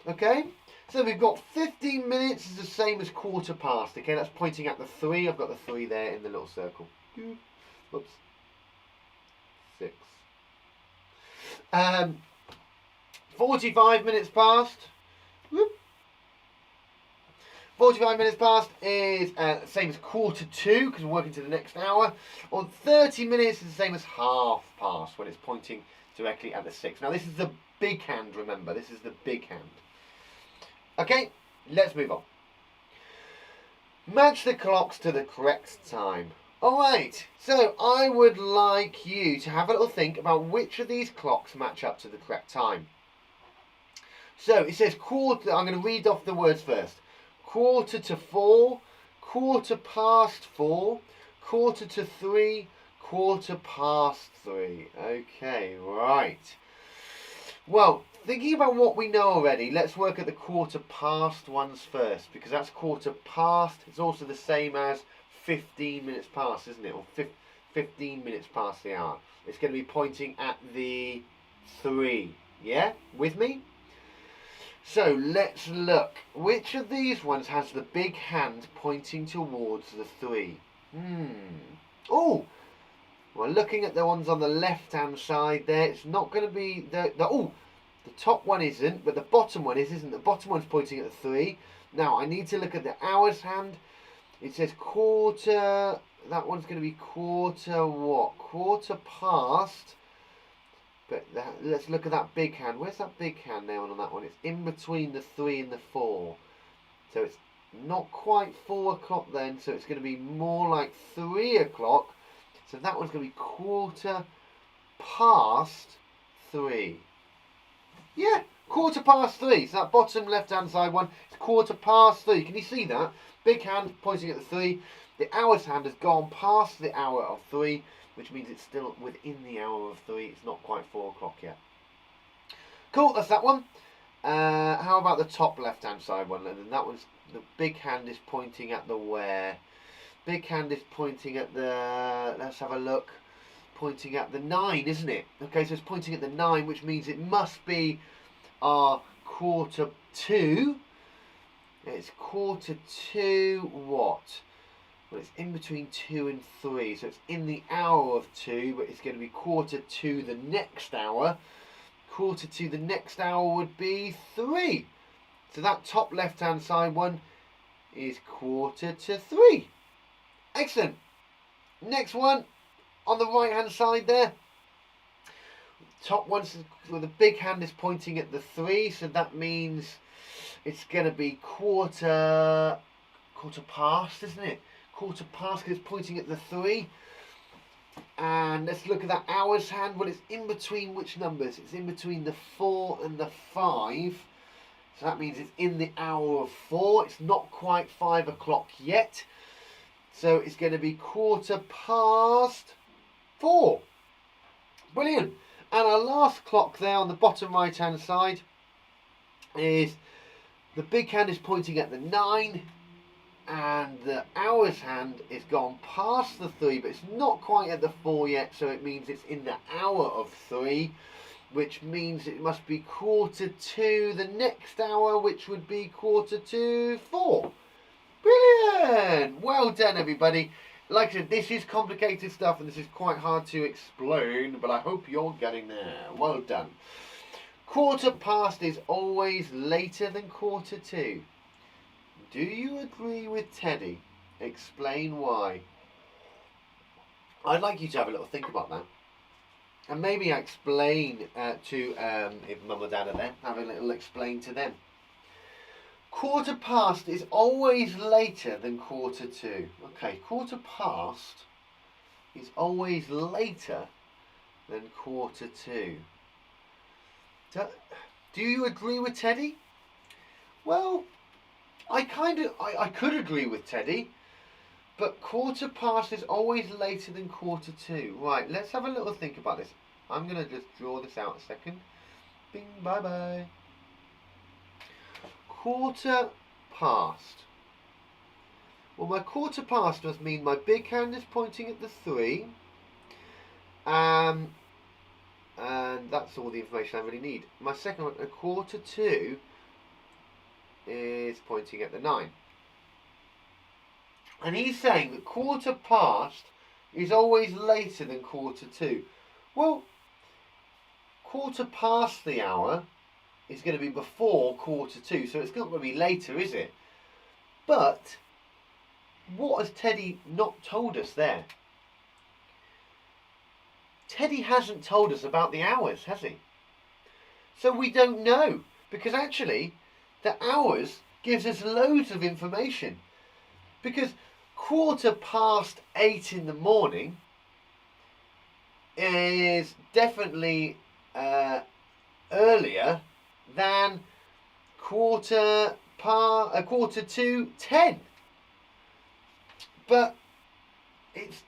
Okay, so we've got 15 minutes is the same as quarter past. Okay, that's pointing at the 3. I've got the 3 there in the little circle. Oops. 6. 45 minutes past. Whoop. 45 minutes past is the same as quarter to, because we're working to the next hour. Or 30 minutes is the same as half past when it's pointing directly at the 6. Now this is the big hand, remember. This is the big hand. Okay, let's move on. Match the clocks to the correct time. Alright, so I would like you to have a little think about which of these clocks match up to the correct time. So it says quarter, I'm going to read off the words first. Quarter to 4, quarter past 4, quarter to 3, quarter past 3. Okay, right. Well, thinking about what we know already, let's work at the quarter past ones first, because that's quarter past. It's also the same as 15 minutes past, isn't it? Or 15 minutes past the hour. It's going to be pointing at the 3. Yeah? With me? So let's look. Which of these ones has the big hand pointing towards the 3? Oh! Well, looking at the ones on the left-hand side there, it's not going to be the top one isn't, but the bottom one is, isn't it? The bottom one's pointing at the 3. Now, I need to look at the hours hand. It says quarter, that one's going to be quarter what? Quarter past. But let's look at that big hand. Where's that big hand now on that one? It's in between the 3 and the 4. So it's not quite 4 o'clock then, so it's going to be more like 3 o'clock. So that one's going to be quarter past 3. Yeah, quarter past 3. So that bottom left-hand side one is quarter past 3. Can you see that? Big hand pointing at the 3. The hours hand has gone past the hour of 3, which means it's still within the hour of 3. It's not quite 4 o'clock yet. Cool, that's that one. How about the top left-hand side one? And that one's, the big hand is pointing at the where? Big hand is pointing at the, let's have a look, pointing at the 9, isn't it? Okay, so it's pointing at the 9, which means it must be our quarter to. It's quarter to what? Well, it's in between 2 and 3, so it's in the hour of 2, but it's going to be quarter to the next hour. Quarter to the next hour would be 3. So that top left-hand side one is quarter to 3. Excellent. Next one on the right-hand side there. Top one, well, the big hand is pointing at the 3, so that means it's going to be quarter past, isn't it? Quarter past, because it's pointing at the 3. And let's look at that hours hand. Well, it's in between which numbers? It's in between the 4 and the 5. So that means it's in the hour of 4. It's not quite 5 o'clock yet. So it's going to be quarter past 4. Brilliant. And our last clock there on the bottom right hand side is the big hand is pointing at the 9. and the hours hand is gone past the 3, but it's not quite at the 4 yet, so it means it's in the hour of 3, which means it must be 1/4 the next hour, which would be 4. Brilliant! Well done, everybody. Like I said, this is complicated stuff and this is quite hard to explain, but I hope you're getting there. Well done. 1/4 is always later than 1/4. Do you agree with Teddy? Explain why. I'd like you to have a little think about that. And maybe explain to, if Mum or Dad are there, have a little explain to them. 1/4 is always later than 1/4. Okay, 1/4 is always later than 1/4. Do you agree with Teddy? Well, I could agree with Teddy, but 1/4 is always later than 1/4. Right, let's have a little think about this. I'm going to just draw this out a second. Bing, bye-bye. 1/4. Well, my 1/4 must mean my big hand is pointing at the 3. And that's all the information I really need. My second one, 1/4 is pointing at the 9. And he's saying that 1/4 is always later than 1/4. Well, 1/4 the hour is going to be before 1/4, so it's not going to be later, is it? But what has Teddy not told us there? Teddy hasn't told us about the hours, has he? So we don't know, because actually the hours gives us loads of information. Because 8:15 in the morning is definitely earlier than 10:15. But it's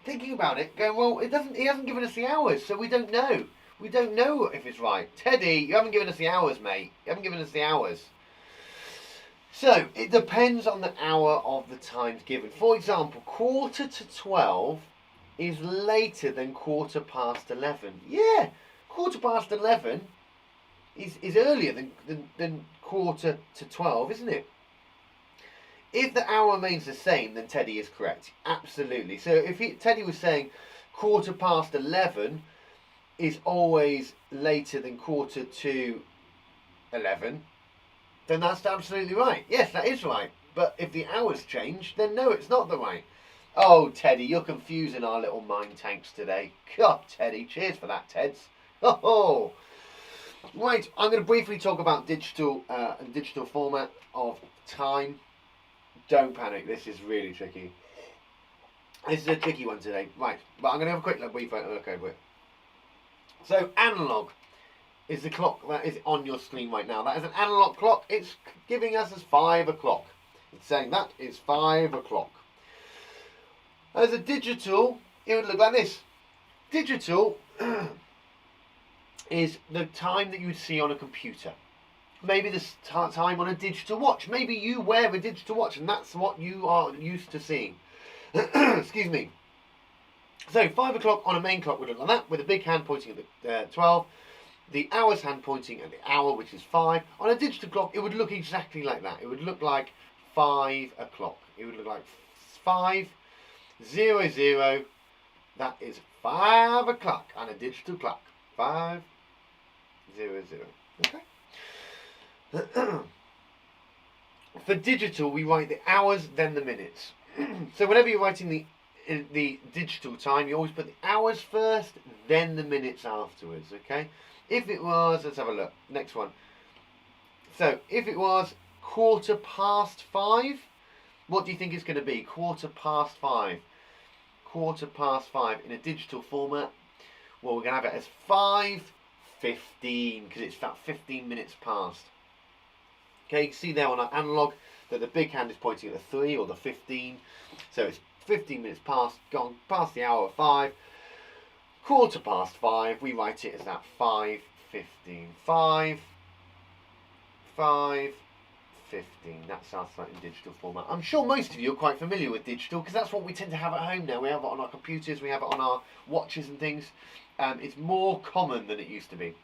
thinking about it, going, well, he hasn't given us the hours, so we don't know. We don't know if it's right. Teddy, you haven't given us the hours, mate. You haven't given us the hours. So it depends on the hour of the times given. For example, 11:45 is later than 11:15. Yeah, 11:15 is earlier than 11:45, isn't it? If the hour remains the same, then Teddy is correct. Absolutely. So if Teddy was saying 11:15 is always later than 11:45, then that's absolutely right. Yes, that is right. But if the hours change, then no, it's not the right. Oh, Teddy, you're confusing our little mind tanks today. God, Teddy, cheers for that, Teds. Oh, right. I'm going to briefly talk about digital format of time. Don't panic. This is really tricky. This is a tricky one today. Right, but I'm going to have a quick look over it. So, analog is the clock that is on your screen right now. That is an analog clock. It's giving us as 5 o'clock. It's saying that is 5 o'clock. As a digital, it would look like this. Digital is the time that you would see on a computer. Maybe the time on a digital watch. Maybe you wear a digital watch and that's what you are used to seeing. Excuse me. So 5 o'clock on a main clock would look like that, with a big hand pointing at the 12. The hours hand pointing at the hour, which is 5. On a digital clock, it would look exactly like that. It would look like 5 o'clock. It would look like 5:00. That is 5 o'clock on a digital clock. 5:00. Okay. For digital, we write the hours, then the minutes. So whenever you're writing the digital time, you always put the hours first, then the minutes afterwards. Okay. If it was, let's have a look. Next one. So if it was 5:15, what do you think it's going to be? 5:15. 5:15 in a digital format. Well, we're going to have it as 5:15 because it's about 15 minutes past. Okay, you can see there on our analog that the big hand is pointing at the 3 or the 15. So it's 15 minutes past, gone past the hour of 5. 5:15, we write it as that 5:15. 5:15. 15. That's our site in digital format. I'm sure most of you are quite familiar with digital because that's what we tend to have at home now. We have it on our computers, we have it on our watches and things. It's more common than it used to be.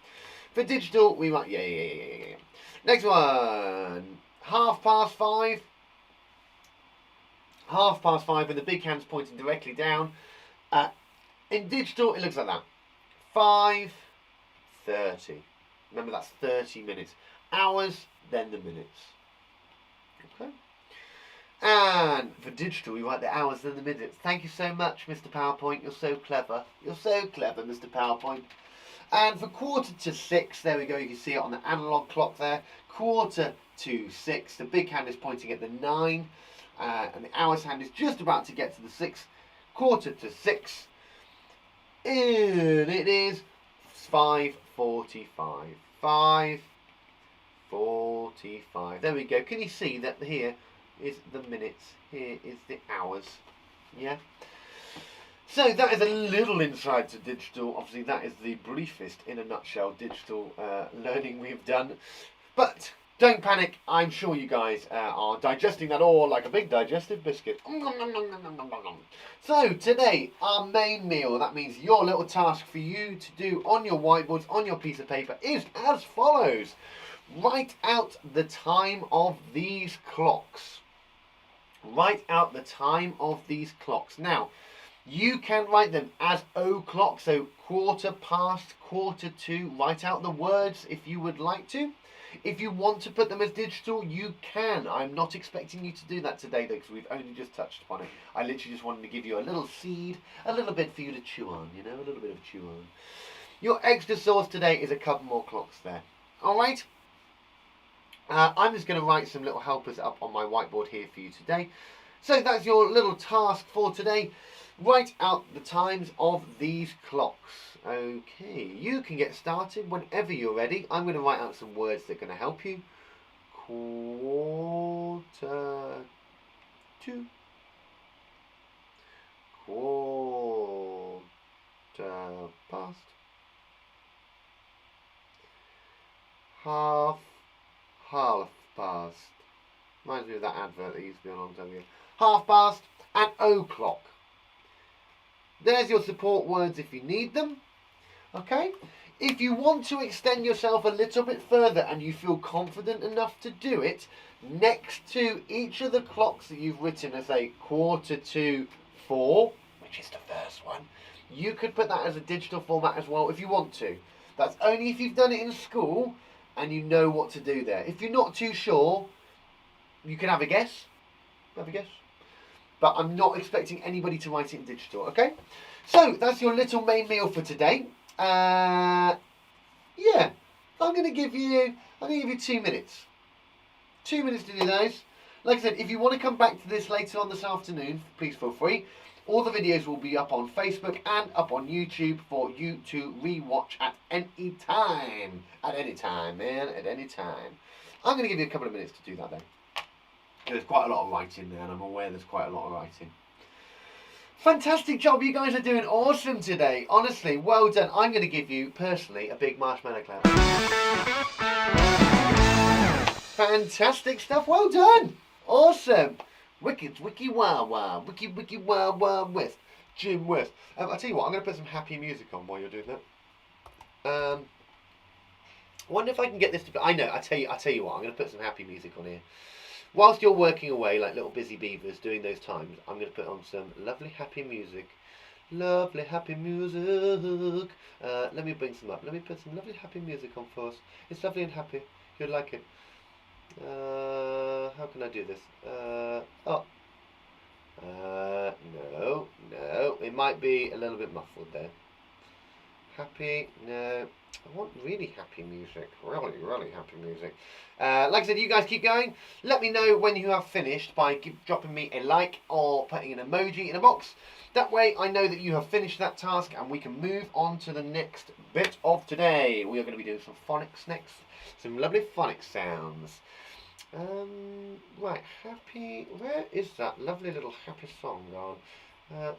For digital, we might... Yeah. Next one. 5:30. 5:30 and the big hand's pointing directly down. In digital, it looks like that. 5:30. Remember, that's 30 minutes. Hours, then the minutes. Okay. And for digital, we write the hours, then the minutes. Thank you so much, Mr. PowerPoint. You're so clever. You're so clever, Mr. PowerPoint. And for 5:45, there we go. You can see it on the analog clock there. 5:45. The big hand is pointing at the 9. And the hours hand is just about to get to the 6. 5:45. And it is 5:45. 5:45. There we go. Can you see that here is the minutes? Here is the hours. Yeah? So that is a little insight to digital. Obviously that is the briefest, in a nutshell, digital learning we've done. But don't panic. I'm sure you guys are digesting that all like a big digestive biscuit. So today, our main meal, that means your little task for you to do on your whiteboards, on your piece of paper, is as follows. Write out the time of these clocks. Write out the time of these clocks. Now, you can write them as o'clock, so 1/4 past, 1:45. Write out the words if you would like to. If you want to put them as digital, you can. I'm not expecting you to do that today, though, because we've only just touched upon it. I literally just wanted to give you a little seed, a little bit for you to chew on, you know, a little bit of chew on. Your extra sauce today is a couple more clocks there. All right? I'm just going to write some little helpers up on my whiteboard here for you today. So that's your little task for today. Write out the times of these clocks. Okay, you can get started whenever you're ready. I'm going to write out some words that are going to help you. 1/4 to. 1/4 past. 1/2 past. Reminds me of that advert that used to be a long time ago. 1/2 past and o'clock. There's your support words if you need them. Okay? If you want to extend yourself a little bit further and you feel confident enough to do it, next to each of the clocks that you've written as a 4:45, which is the first one, you could put that as a digital format as well if you want to. That's only if you've done it in school and you know what to do there. If you're not too sure, you can have a guess. But I'm not expecting anybody to write it in digital, okay? So, that's your little main meal for today. Yeah, I'm going to give you 2 minutes. 2 minutes to do those. Like I said, if you want to come back to this later on this afternoon, please feel free. All the videos will be up on Facebook and up on YouTube for you to re-watch at any time. At any time, man, at any time. I'm going to give you a couple of minutes to do that then. There's quite a lot of writing there, and I'm aware there's quite a lot of writing. Fantastic job, you guys are doing awesome today. Honestly, well done. I'm going to give you, personally, a big marshmallow clap. Fantastic stuff, well done. Awesome. Wicked, wiki wah wah, wiki wah wah west. Jim West. I'll tell you what, I'm going to put some happy music on while you're doing that. I wonder if I can get this to... I know, I'll tell you what, I'm going to put some happy music on here. Whilst you're working away like little busy beavers doing those times, I'm going to put on some lovely happy music. Lovely happy music. Let me bring some up. Let me put some lovely happy music on for us. It's lovely and happy. You'll like it. How can I do this? No. It might be a little bit muffled there. Happy, no. I want really happy music. Really happy music. Like I said, you guys keep going. Let me know when you have finished by dropping me a like or putting an emoji in a box. That way I know that you have finished that task and we can move on to the next bit of today. We are going to be doing some phonics next. Some lovely phonics sounds. Right, happy. Where is that lovely little happy song gone?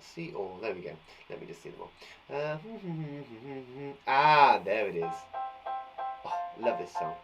See all. There we go. Let me just see them all. There it is. Oh, love this song.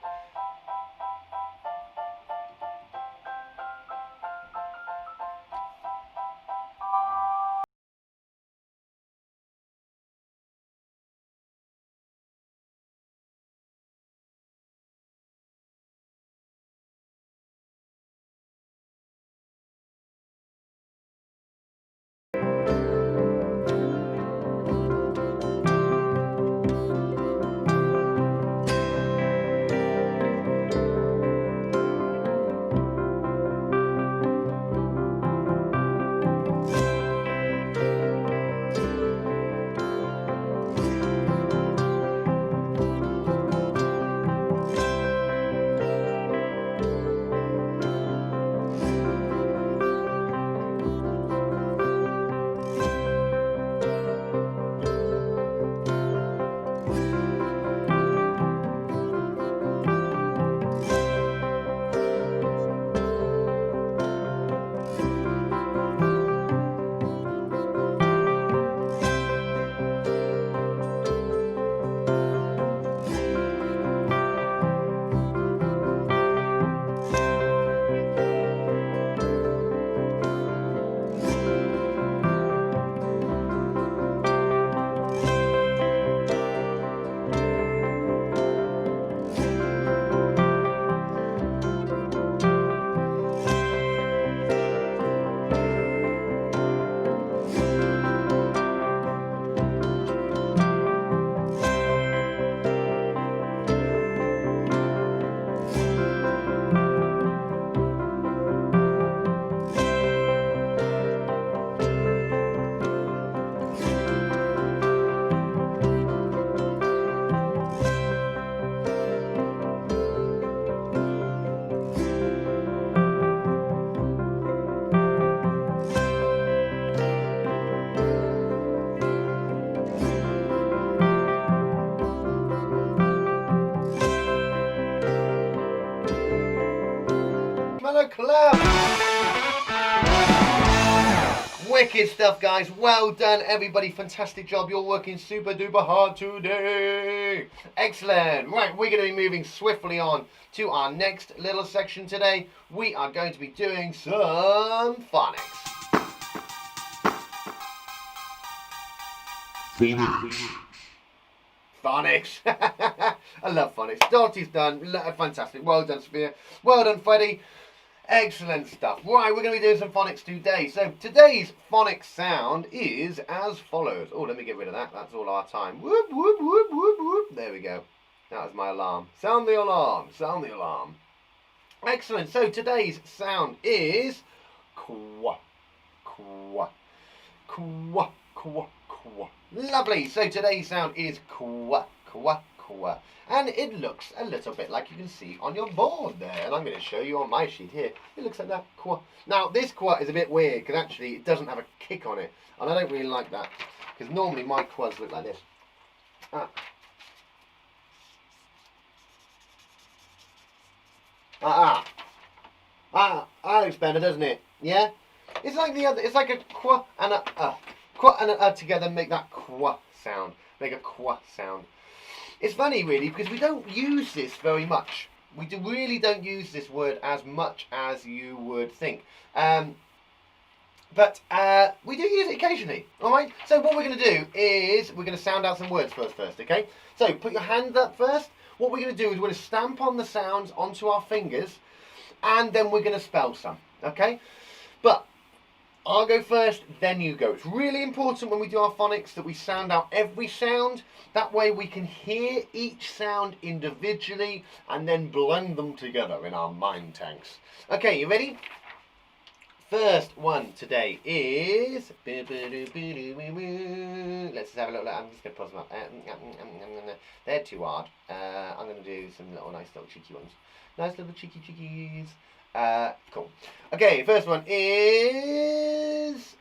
Brilliant stuff, guys. Well done, everybody. Fantastic job. You're working super duper hard today. Excellent. Right, we're going to be moving swiftly on to our next little section today. We are going to be doing some phonics. Phonics. I love phonics. Dottie's done. Fantastic. Well done, Sophia. Well done, Freddie. Excellent stuff. Right, we're going to be doing some phonics today. So today's phonics sound is as follows. Oh, let me get rid of that. That's all our time. Whoop, whoop, whoop, whoop, whoop. There we go. That was my alarm. Sound the alarm. Sound the alarm. Excellent. So today's sound is qua, qua, qua, qua, qua. Lovely. So today's sound is qua, qua, qua. And it looks a little bit like you can see on your board there. And I'm going to show you on my sheet here. It looks like that. Qua. Now, this qua is a bit weird because actually it doesn't have a kick on it. And I don't really like that. Because normally my quas look like this. That looks better, doesn't it? Yeah? It's like the other, it's like a qua and a together make that qua sound. Make a qua sound. It's funny, really, because we don't use this very much. We really don't use this word as much as you would think. But we do use it occasionally, alright? So what we're going to do is we're going to sound out some words first, okay? So put your hand up first. What we're going to do is we're going to stamp on the sounds onto our fingers, and then we're going to spell some, okay? But I'll go first, then you go. It's really important when we do our phonics that we sound out every sound. That way we can hear each sound individually and then blend them together in our mind tanks. Okay, you ready? First one today is... Let's just have a look. I'm just going to pause them up. They're too hard. I'm going to do some nice little cheeky ones. Nice little cheekies. Cool. Okay, first one is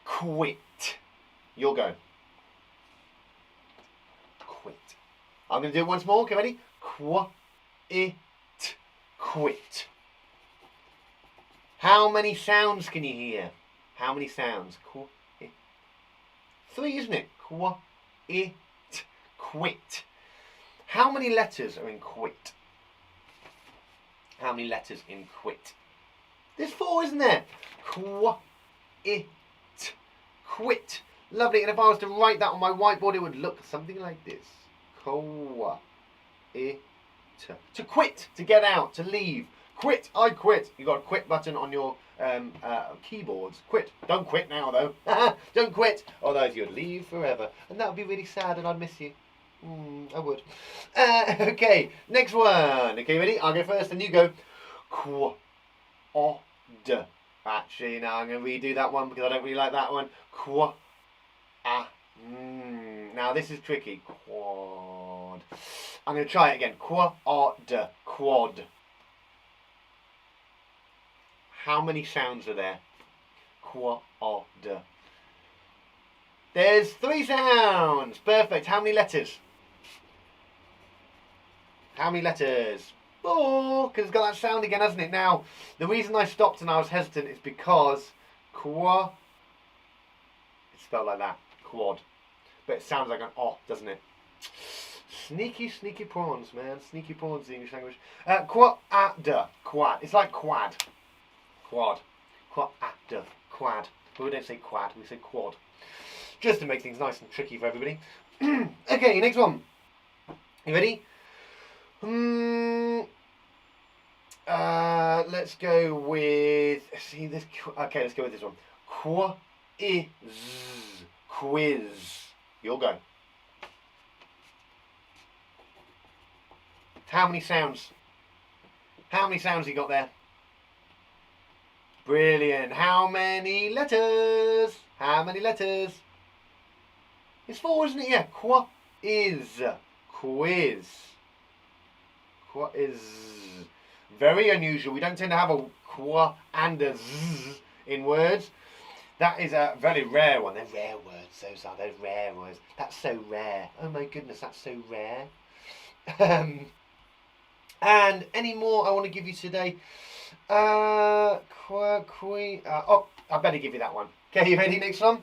quit. You'll go. Quit. I'm going to do it once more. Okay, ready? Quit. How many sounds can you hear? How many sounds? Three, isn't it? Quit. How many letters are in quit? How many letters in quit? There's four, isn't there? Quit. Lovely. And if I was to write that on my whiteboard, it would look something like this. To quit, to get out, to leave. Quit, I quit. You've got a quit button on your keyboards. Quit. Don't quit now, though. Don't quit. Otherwise, you'd leave forever. And that would be really sad, and I'd miss you. I would. Okay, next one. Okay, ready? I'll go first, and you go. Quad. Actually, now I'm going to redo that one because I don't really like that one. Quad. Now this is tricky. Quad. I'm going to try it again. Quad. How many sounds are there? Quad. There's 3 sounds. Perfect. How many letters? How many letters? 4. Because it's got that sound again, hasn't it? Now, the reason I stopped and I was hesitant is because quad. It's spelled like that. Quad. But it sounds like an O, doesn't it? Sneaky prawns, man. Sneaky prawns, the English language. Quad. It's like quad. Quad. Quad. But we don't say quad, we say quad. Just to make things nice and tricky for everybody. Okay, next one. You ready? Let's go with... See this... Okay, let's go with this one. Quiz. You'll go. How many sounds? How many sounds you got there? Brilliant. How many letters? How many letters? It's 4, isn't it? Yeah. Quiz. Very unusual. We don't tend to have a qua and a z in words. That is a very rare one. They're rare words. Those are. They're rare words. That's so rare. Oh my goodness, that's so rare. And any more I want to give you today? Queen. Oh, I better give you that one. Okay, you ready? Next one.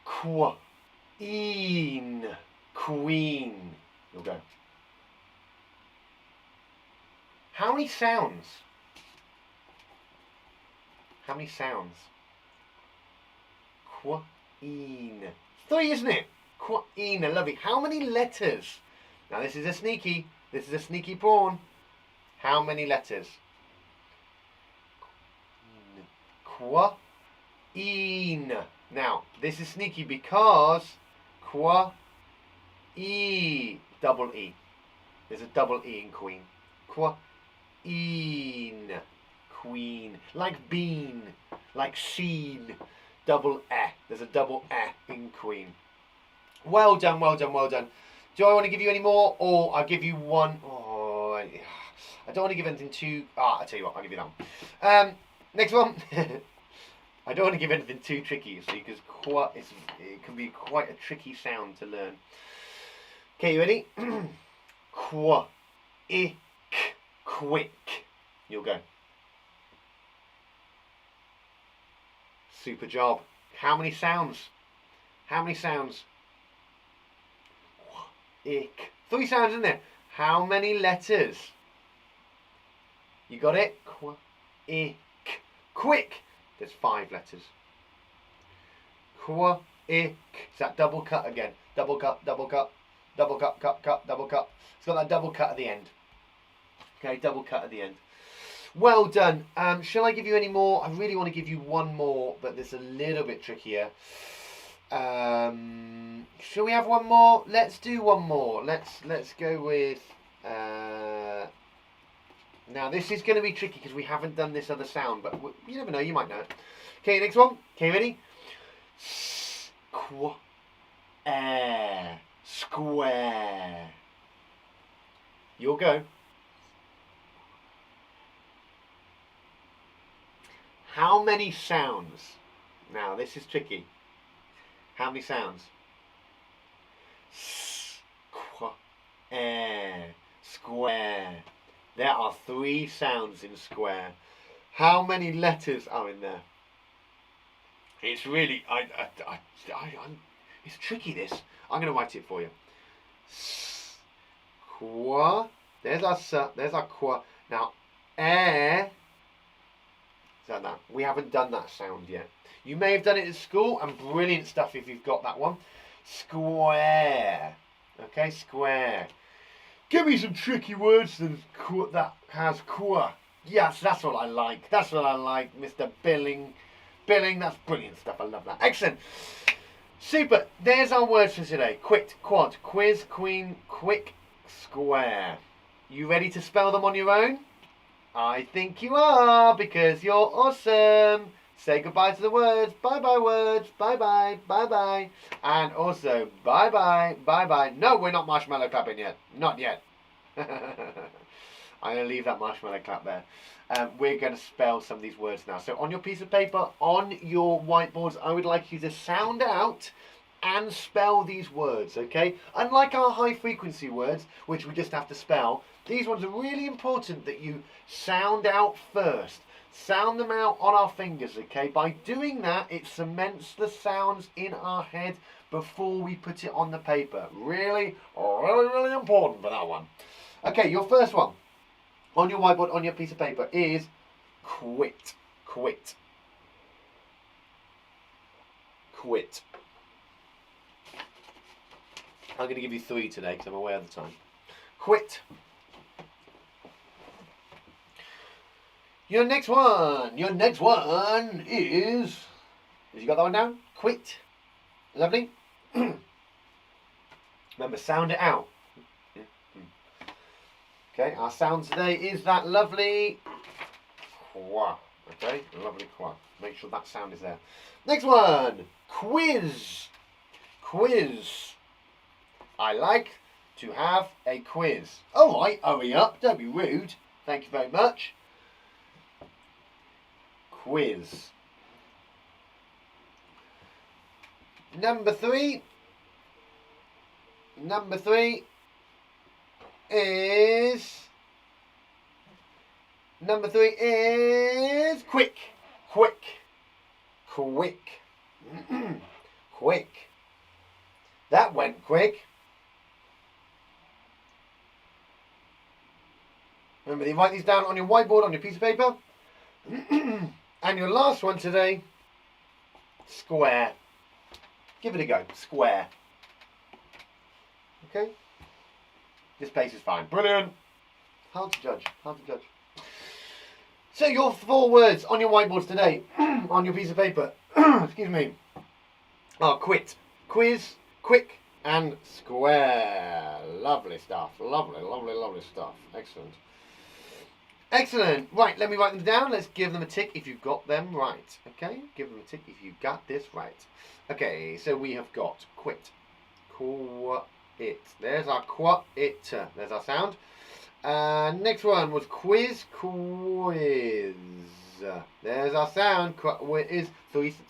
Queen. Queen. You'll go. How many sounds? How many sounds? Queen. 3, isn't it? Queen. Lovely. How many letters? Now this is a sneaky. This is a sneaky prawn. How many letters? Queen. Now this is sneaky because double E. There's a double E in queen. Queen. Queen. Like bean. Like scene. Double E. There's a double E in queen. Well done, well done, well done. Do I want to give you any more, or I'll give you one? Oh, I don't want to give anything too. I'll tell you what, I'll give you that one. Next one. I don't want to give anything too tricky, you see, because it can be quite a tricky sound to learn. Okay, you ready? Quick. You'll go. Super job. How many sounds? How many sounds? 3 sounds, isn't there? How many letters? You got it? Quick. There's 5 letters. Is that double cut again? Double cut, double cut, double cut, cut, double cut. It's got that double cut at the end. Okay, double cut at the end. Well done. Shall I give you any more? I really want to give you one more, but it's a little bit trickier. Shall we have one more? Let's do one more. Let's go with. Now this is going to be tricky because we haven't done this other sound, but you never know. You might know it. Okay, next one. Okay, ready? Square. You'll go. How many sounds? Now this is tricky. How many sounds? Square. There are 3 sounds in square. How many letters are in there? It's really, it's tricky this. I'm going to write it for you. There's our s, there's our qua. Now, is that? We haven't done that sound yet. You may have done it at school, and brilliant stuff if you've got that one. Square. Okay, square. Give me some tricky words that has qua. Yes, that's what I like. That's what I like, Mr. Billing. That's brilliant stuff. I love that. Excellent. Super. There's our words for today. Quit, quad, quiz, queen, quick, square. You ready to spell them on your own? I think you are, because you're awesome. Say goodbye to the words. Bye-bye words. Bye-bye. Bye-bye. And also, bye-bye. Bye-bye. No, we're not marshmallow clapping yet. Not yet. I'm going to leave that marshmallow clap there. We're going to spell some of these words now. So on your piece of paper, on your whiteboards, I would like you to sound out and spell these words, okay? Unlike our high frequency words, which we just have to spell, these ones are really important that you sound out first. Sound them out on our fingers, okay? By doing that, it cements the sounds in our head before we put it on the paper. Really, really important for that one. Okay, your first one on your whiteboard, on your piece of paper, is quit. Quit. Quit. I'm going to give you 3 today because I'm away of the time. Quit. Your next one is, have you got that one down? Quit. Lovely. Remember, sound it out. Okay, our sound today is that lovely qua. Okay, lovely qua. Make sure that sound is there. Next one, quiz. Quiz. I like to have a quiz. All right, hurry up. Don't be rude. Thank you very much. Quiz. Number 3 is Number 3 is quick. Quick. Quick. Quick. That went quick. Remember, you write these down on your whiteboard, on your piece of paper. And your last one today, square. Give it a go. Square. Okay? This pace is fine. Brilliant. Hard to judge. Hard to judge. So your 4 words on your whiteboards today, on your piece of paper, excuse me, are quit, quiz, quick, and square. Lovely stuff. Lovely, lovely, lovely stuff. Excellent. Excellent. Right, let me write them down. Let's give them a tick if you've got them right. Okay, give them a tick if you got this right. Okay, so we have got quit, quit. There's our quit. There's our sound. Next one was quiz, quiz. There's our sound. Quiz.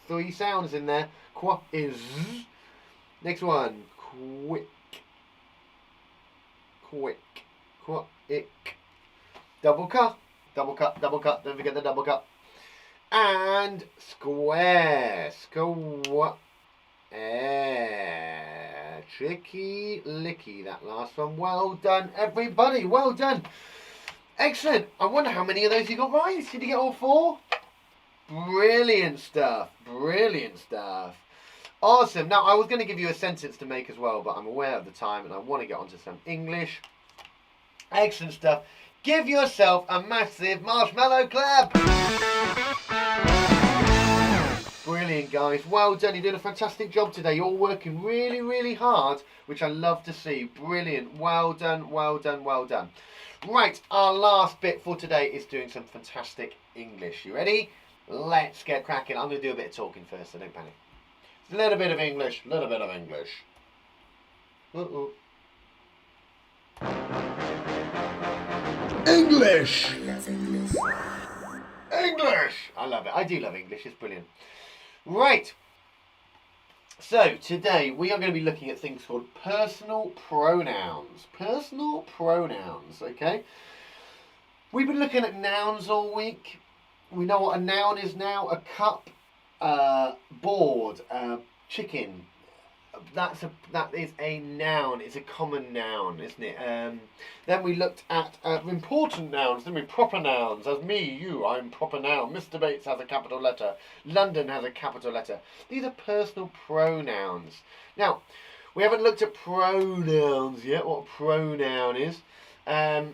Three sounds in there. Quiz. Next one, quick, quick, quick. Double cut, double cut, double cut. Don't forget the double cut. And square, square. Tricky licky, that last one. Well done, everybody. Well done. Excellent. I wonder how many of those you got right. Did you get all 4? Brilliant stuff. Brilliant stuff. Awesome. Now, I was going to give you a sentence to make as well, but I'm aware of the time and I want to get onto some English. Excellent stuff. Give yourself a massive marshmallow clap. Brilliant, guys. Well done. You're doing a fantastic job today. You're all working really, really hard, which I love to see. Brilliant. Well done, well done, well done. Right, our last bit for today is doing some fantastic English. You ready? Let's get cracking. I'm going to do a bit of talking first, so don't panic. A little bit of English, a little bit of English. English! English! I love it. I do love English. It's brilliant. Right. So, today we are going to be looking at things called personal pronouns. Personal pronouns, okay? We've been looking at nouns all week. We know what a noun is now. A cup, board, chicken. That is a noun. It's a common noun, isn't it? Then we looked at important nouns, didn't we? Proper nouns. As me, you, I'm proper noun. Mr. Bates has a capital letter. London has a capital letter. These are personal pronouns. Now, we haven't looked at pronouns yet. What a pronoun is. Now,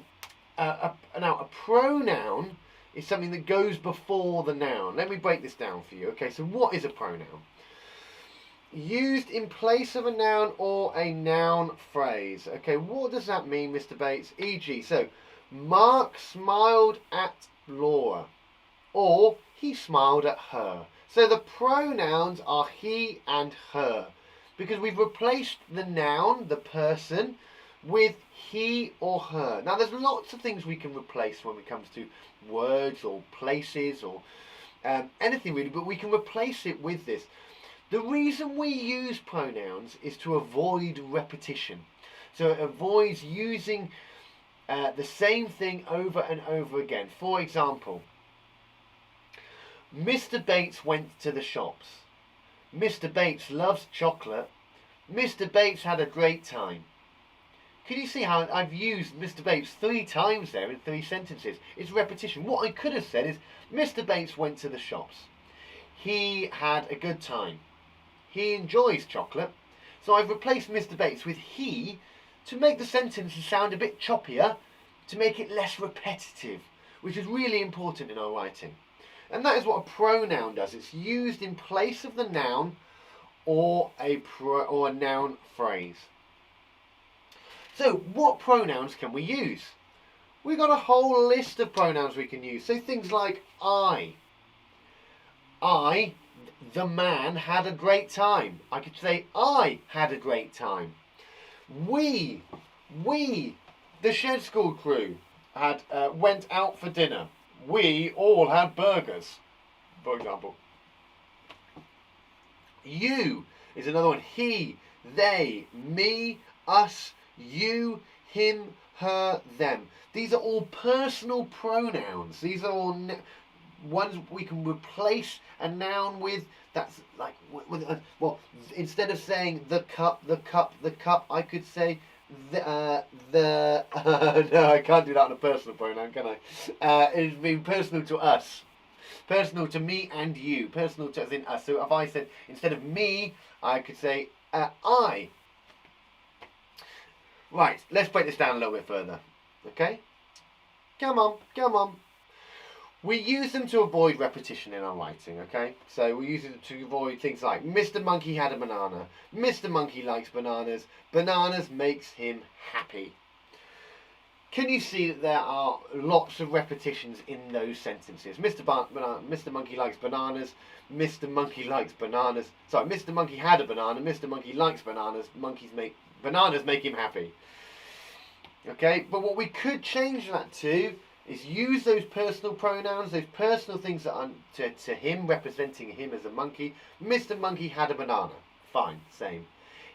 a pronoun is something that goes before the noun. Let me break this down for you. Okay, so what is a pronoun? Used in place of a noun or a noun phrase. Okay, what does that mean, Mr. Bates? E.g., so, Mark smiled at Laura, or he smiled at her. So the pronouns are he and her, because we've replaced the noun, the person, with he or her. Now, there's lots of things we can replace when it comes to words or places or anything really, but we can replace it with this. The reason we use pronouns is to avoid repetition. So it avoids using the same thing over and over again. For example, Mr. Bates went to the shops. Mr. Bates loves chocolate. Mr. Bates had a great time. Can you see how I've used Mr. Bates 3 times there in 3 sentences? It's repetition. What I could have said is, Mr. Bates went to the shops. He had a good time. He enjoys chocolate. So I've replaced Mr. Bates with he to make the sentences sound a bit choppier, to make it less repetitive, which is really important in our writing. And that is what a pronoun does. It's used in place of the noun or a noun phrase. So what pronouns can we use? We've got a whole list of pronouns we can use. So things like I, the man, had a great time. I could say, I had a great time. We, the Shed School crew, went out for dinner. We all had burgers, for example. You is another one. He, they, me, us, you, him, her, them. These are all personal pronouns. These are all ones we can replace a noun with. That's like, well, instead of saying the cup, I could say no, I can't do that on a personal pronoun, can I? It's been personal to us. Personal to me and you. Personal to as in us. So if I said, instead of me, I could say I. Right, let's break this down a little bit further. Okay? Come on. We use them to avoid repetition in our writing, okay? So we use them to avoid things like Mr. Monkey had a banana. Mr. Monkey likes bananas. Bananas makes him happy. Can you see that there are lots of repetitions in those sentences? Mr. Monkey likes bananas. Mr. Monkey likes bananas. Sorry, Mr. Monkey had a banana. Mr. Monkey likes bananas. Bananas make him happy. Okay, but what we could change that to is use those personal pronouns, those personal things that are to him, representing him as a monkey. Mr. Monkey had a banana. Fine, same.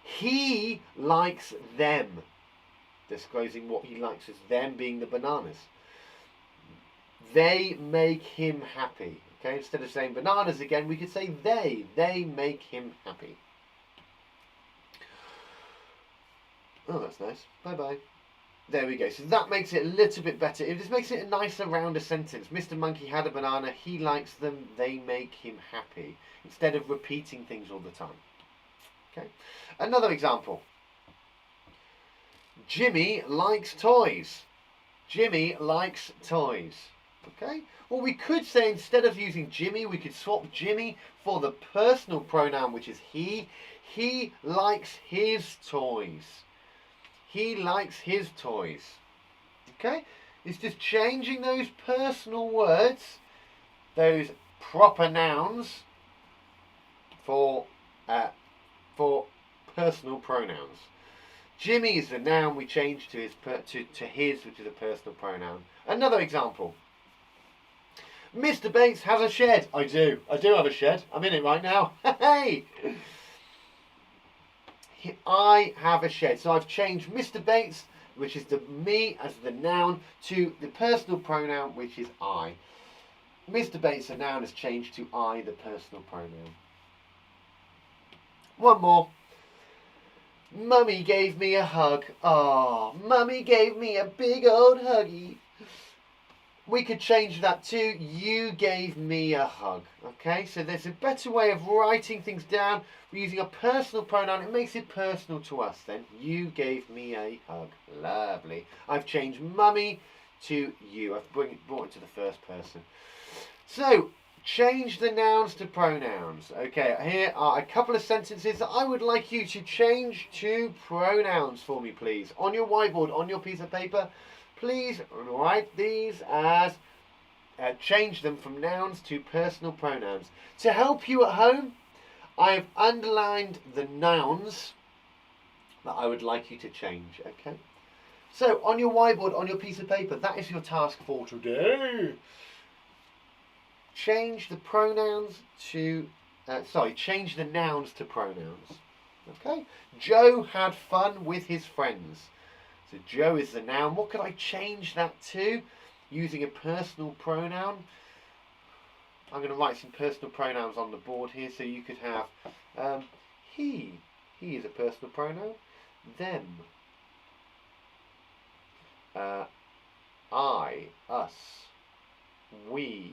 He likes them. Disclosing what he likes as them being the bananas. They make him happy. Okay, instead of saying bananas again, we could say they. They make him happy. Oh, that's nice. Bye-bye. There we go. So that makes it a little bit better. It just makes it a nicer, rounder sentence. Mr. Monkey had a banana. He likes them. They make him happy. Instead of repeating things all the time. Okay. Another example. Jimmy likes toys. Jimmy likes toys. Okay? Well, we could say instead of using Jimmy, we could swap Jimmy for the personal pronoun, which is he. He likes his toys. He likes his toys. Okay? It's just changing those personal words, those proper nouns, for personal pronouns. Jimmy is the noun we change to his, which is a personal pronoun. Another example. Mr. Bates has a shed. I do have a shed. I'm in it right now. Hey! I have a shed. So I've changed Mr. Bates, which is the me as the noun, to the personal pronoun, which is I. Mr. Bates, the noun, has changed to I, the personal pronoun. One more. Mummy gave me a hug. Oh, Mummy gave me a big old huggy. We could change that to you gave me a hug. Okay, so there's a better way of writing things down. We're using a personal pronoun. It makes it personal to us then. You gave me a hug. Lovely. I've changed Mummy to you. I've brought it to the first person. So, change the nouns to pronouns. Okay, here are a couple of sentences that I would like you to change to pronouns for me, please. On your whiteboard, on your piece of paper, please write these as, change them from nouns to personal pronouns. To help you at home, I have underlined the nouns that I would like you to change, okay? So, on your whiteboard, on your piece of paper, that is your task for today. Change the pronouns to, change the nouns to pronouns. Okay? Joe had fun with his friends. So Joe is the noun. What could I change that to using a personal pronoun? I'm going to write some personal pronouns on the board here so you could have he. He is a personal pronoun. Them. I. Us. We.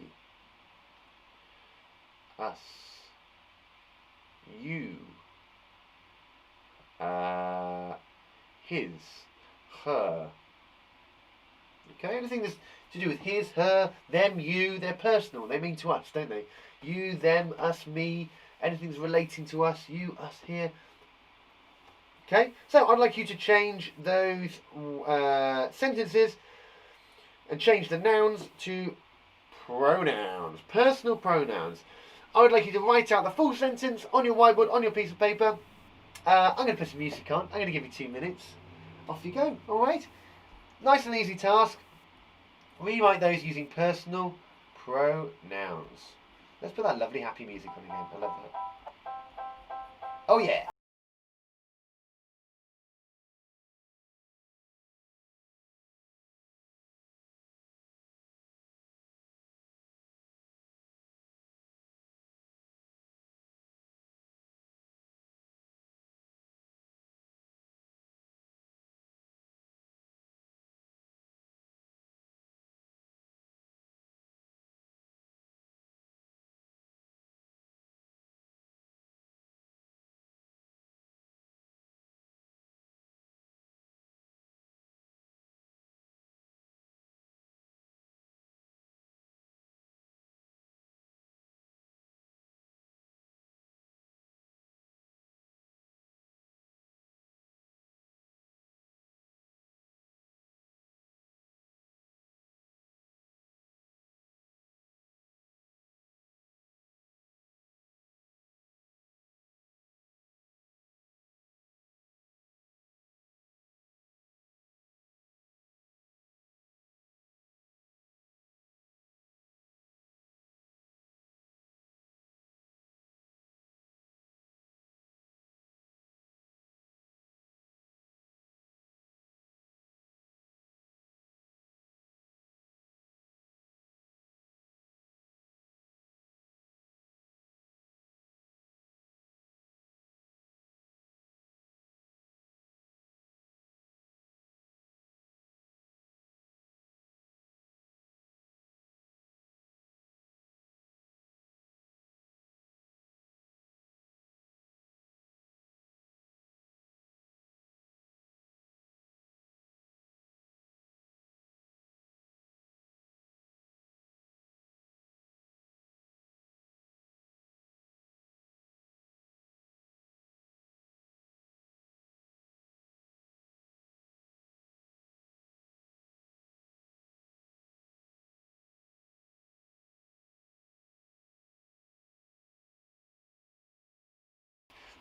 Us, you, his, her. Okay, anything that's to do with his, her, them, you, they're personal. They mean to us, don't they? You, them, us, me, anything that's relating to us, you, us, here. Okay, so I'd like you to change those sentences and change the nouns to pronouns, personal pronouns. I would like you to write out the full sentence on your whiteboard, on your piece of paper. I'm going to put some music on. I'm going to give you 2 minutes. Off you go, alright? Nice and easy task. Rewrite those using personal pronouns. Let's put that lovely happy music on again. I love that. Oh yeah.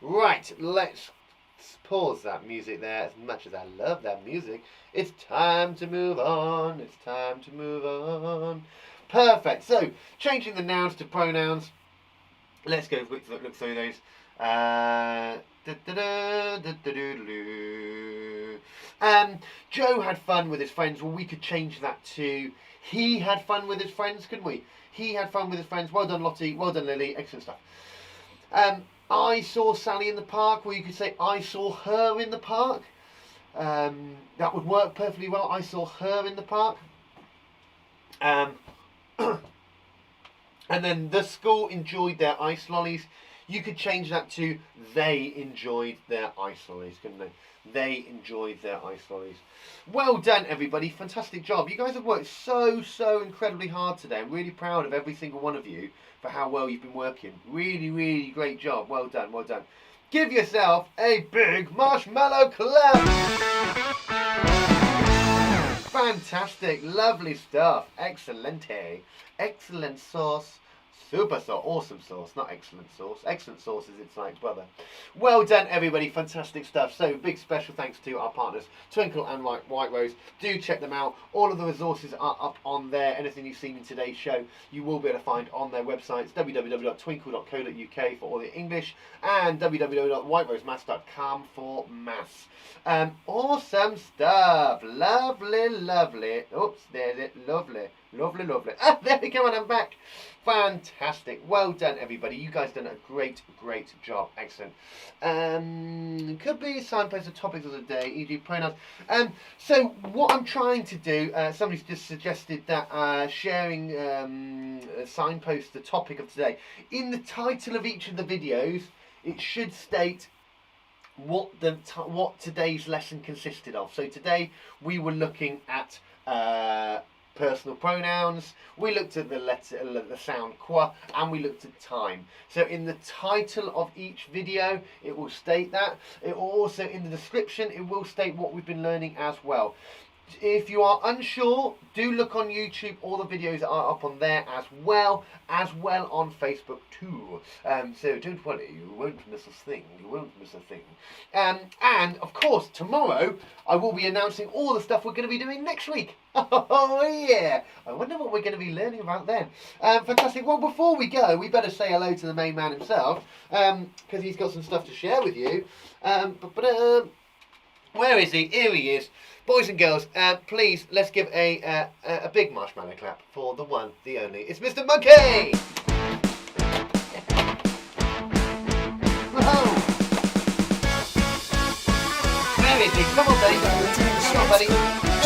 Right, let's pause that music there. As much as I love that music, it's time to move on. It's time to move on. Perfect. So, changing the nouns to pronouns. Let's go look through those. Joe had fun with his friends. Well, we could change that to he had fun with his friends, couldn't we? He had fun with his friends. Well done, Lottie. Well done, Lily. Excellent stuff. I saw Sally in the park. Well, you could say I saw her in the park. That would work perfectly well. I saw her in the park. And then the school enjoyed their ice lollies. You could change that to they enjoyed their ice lollies, couldn't they? They enjoyed their ice lollies. Well done, everybody. Fantastic job. You guys have worked so incredibly hard today. I'm really proud of every single one of you for how well you've been working. Really great job. Well done, well done. Give yourself a big marshmallow clap. Fantastic. Lovely stuff. Excellente. Excellent sauce. Super sauce. Awesome sauce. Not excellent sauce. Excellent sauce is its like brother. Well done, everybody. Fantastic stuff. So, big special thanks to our partners, Twinkle and Whiterose. Do check them out. All of the resources are up on there. Anything you've seen in today's show, you will be able to find on their websites, www.twinkle.co.uk for all the English and www.whiterosemaths.com for maths. Awesome stuff. Lovely. Oops, there's it. Lovely. Ah, there we go, and I'm back. Fantastic. Well done, everybody. You guys done a great job. Excellent. Could be signposts of topics of the day, e.g. pronouns. So what I'm trying to do, somebody's just suggested that sharing signposts the topic of today. In the title of each of the videos, it should state what today's lesson consisted of. So today we were looking at personal pronouns, we looked at the sound qua, and we looked at time. So in the title of each video it will state that. It will also, in the description, it will state what we've been learning as well. If you are unsure, do look on YouTube. All the videos are up on there as well on Facebook too. So don't worry, you won't miss a thing. And of course, tomorrow I will be announcing all the stuff we're going to be doing next week. Oh yeah! I wonder what we're going to be learning about then. Fantastic. Well, before we go, we better say hello to the main man himself, because he's got some stuff to share with you. Where is he? Here he is. Boys and girls, please, let's give a big marshmallow clap for the one, the only. It's Mr. Monkey! Whoa! Where is he? Come on, buddy. Come on, buddy.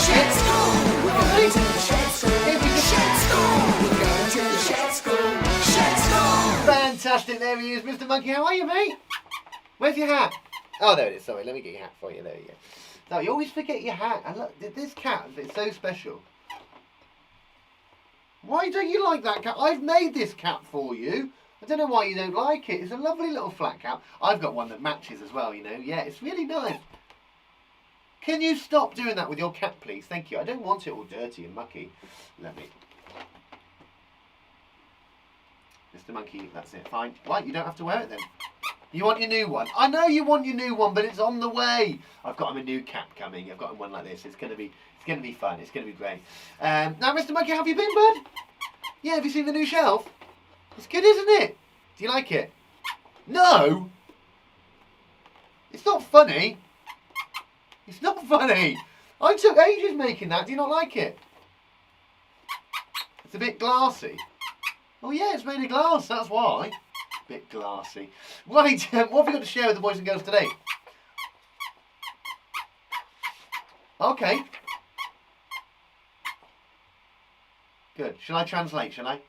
Shed school. We're going to the shed school. Shed school. We're going to the shed school. Shed school. Fantastic. There he is, Mr. Monkey. How are you, mate? Where's your hat? Oh, there it is. Sorry, let me get your hat for you. There you go. No, you always forget your hat. And look, this cat is so special. Why don't you like that cat? I've made this cap for you. I don't know why you don't like it. It's a lovely little flat cap. I've got one that matches as well, you know. Yeah, it's really nice. Can you stop doing that with your cap, please? Thank you. I don't want it all dirty and mucky. Let me. Mr. Monkey, that's it. Fine. Right, you don't have to wear it then. You want your new one? I know you want your new one, but it's on the way. I've got him a new cap coming. I've got him one like this. It's gonna be fun. It's gonna be great. Now, Mr. Monkey, how have you been, bud? Yeah, have you seen the new shelf? It's good, isn't it? Do you like it? No. It's not funny. It's not funny. I took ages making that. Do you not like it? It's a bit glassy. Oh yeah, it's made of glass. That's why. Bit glassy. Right, what have we got to share with the boys and girls today? Okay. Good. Shall I translate, shall I?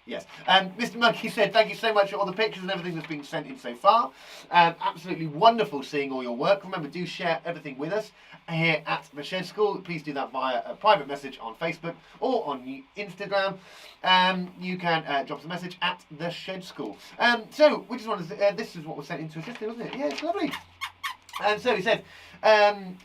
Yes. Mr. Monkey said, thank you so much for all the pictures and everything that's been sent in so far. Absolutely wonderful seeing all your work. Remember, do share everything with us here at the Shed School. Please do that via a private message on Facebook or on Instagram. You can drop us a message at the Shed School. So, we just wanted to, this is what was sent in to us yesterday, wasn't it? Yeah, it's lovely. And so he said,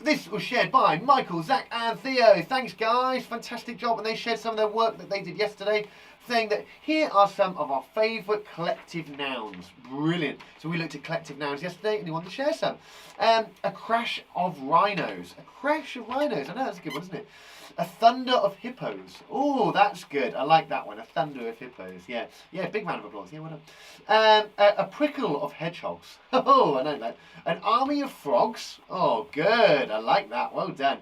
this was shared by Michael, Zach and Theo. Thanks, guys. Fantastic job. And they shared some of their work that they did yesterday. saying that here are some of our favourite collective nouns. Brilliant. So we looked at collective nouns yesterday and he wanted to share some. A crash of rhinos. A crash of rhinos. I know that's a good one, isn't it? A thunder of hippos. Oh, that's good. I like that one. A thunder of hippos. Yeah. Yeah, big round of applause. Yeah, well done. A prickle of hedgehogs. Oh, I know that. An army of frogs. Oh, good. I like that. Well done.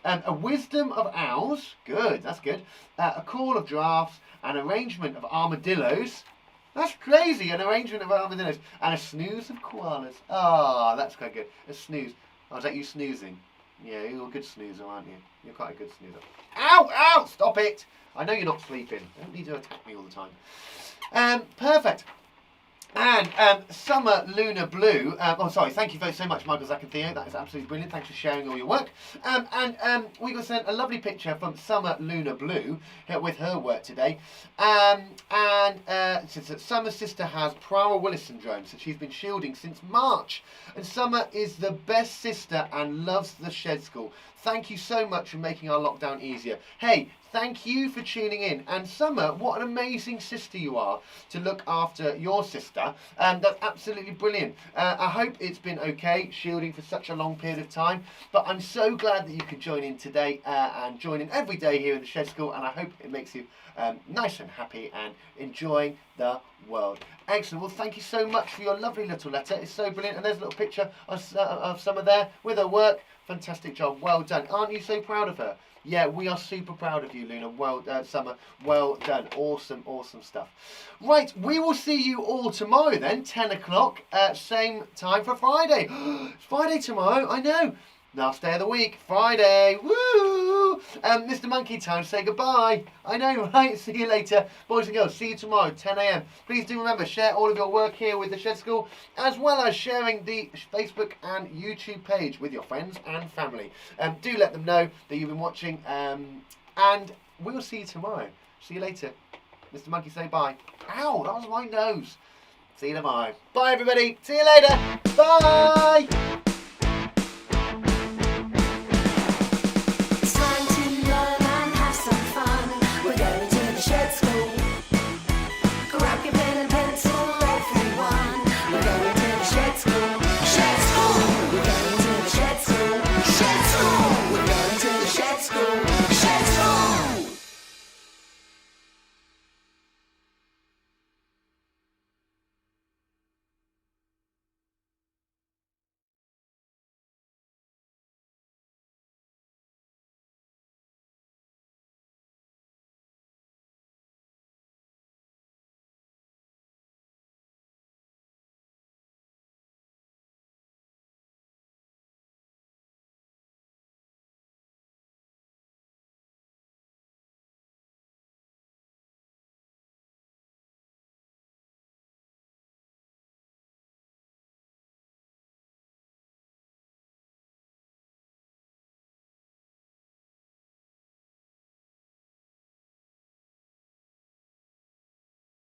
A wisdom of owls. Good. That's good. A call of giraffes. An arrangement of armadillos. That's crazy. An arrangement of armadillos. And a snooze of koalas. Oh, that's quite good. A snooze. Oh, is that you snoozing? Yeah, you're a good snoozer, aren't you? You're quite a good snoozer. Ow! Ow! Stop it! I know you're not sleeping. Don't need to attack me all the time. Perfect. And Summer Lunar Blue. Oh, sorry. Thank you so much, Michael, Zach, and Theo. That is absolutely brilliant. Thanks for sharing all your work. We got sent a lovely picture from Summer Lunar Blue with her work today. Summer's sister has Prader-Willi syndrome, so she's been shielding since March. And Summer is the best sister and loves the Shed School. Thank you so much for making our lockdown easier. Hey, thank you for tuning in. And Summer, what an amazing sister you are to look after your sister. That's absolutely brilliant. I hope it's been okay shielding for such a long period of time. But I'm so glad that you could join in today and join in every day here in the Shed School. And I hope it makes you nice and happy and enjoying the world. Excellent. Well, thank you so much for your lovely little letter. It's so brilliant. And there's a little picture of Summer there with her work. Fantastic job. Well done. Aren't you so proud of her? Yeah, we are super proud of you, Luna. Well done, Summer. Well done. Awesome, awesome stuff. Right, we will see you all tomorrow then, 10 o'clock, same time for Friday. It's Friday tomorrow, I know. Last day of the week, Friday. Woo! Mr. Monkey, time to say goodbye. I know, right? See you later. Boys and girls, see you tomorrow, 10 a.m. Please do remember, share all of your work here with the Shed School, as well as sharing the Facebook and YouTube page with your friends and family. Do let them know that you've been watching, and we'll see you tomorrow. See you later. Mr. Monkey, say bye. Ow, that was my nose. See you tomorrow. Bye, everybody. See you later. Bye.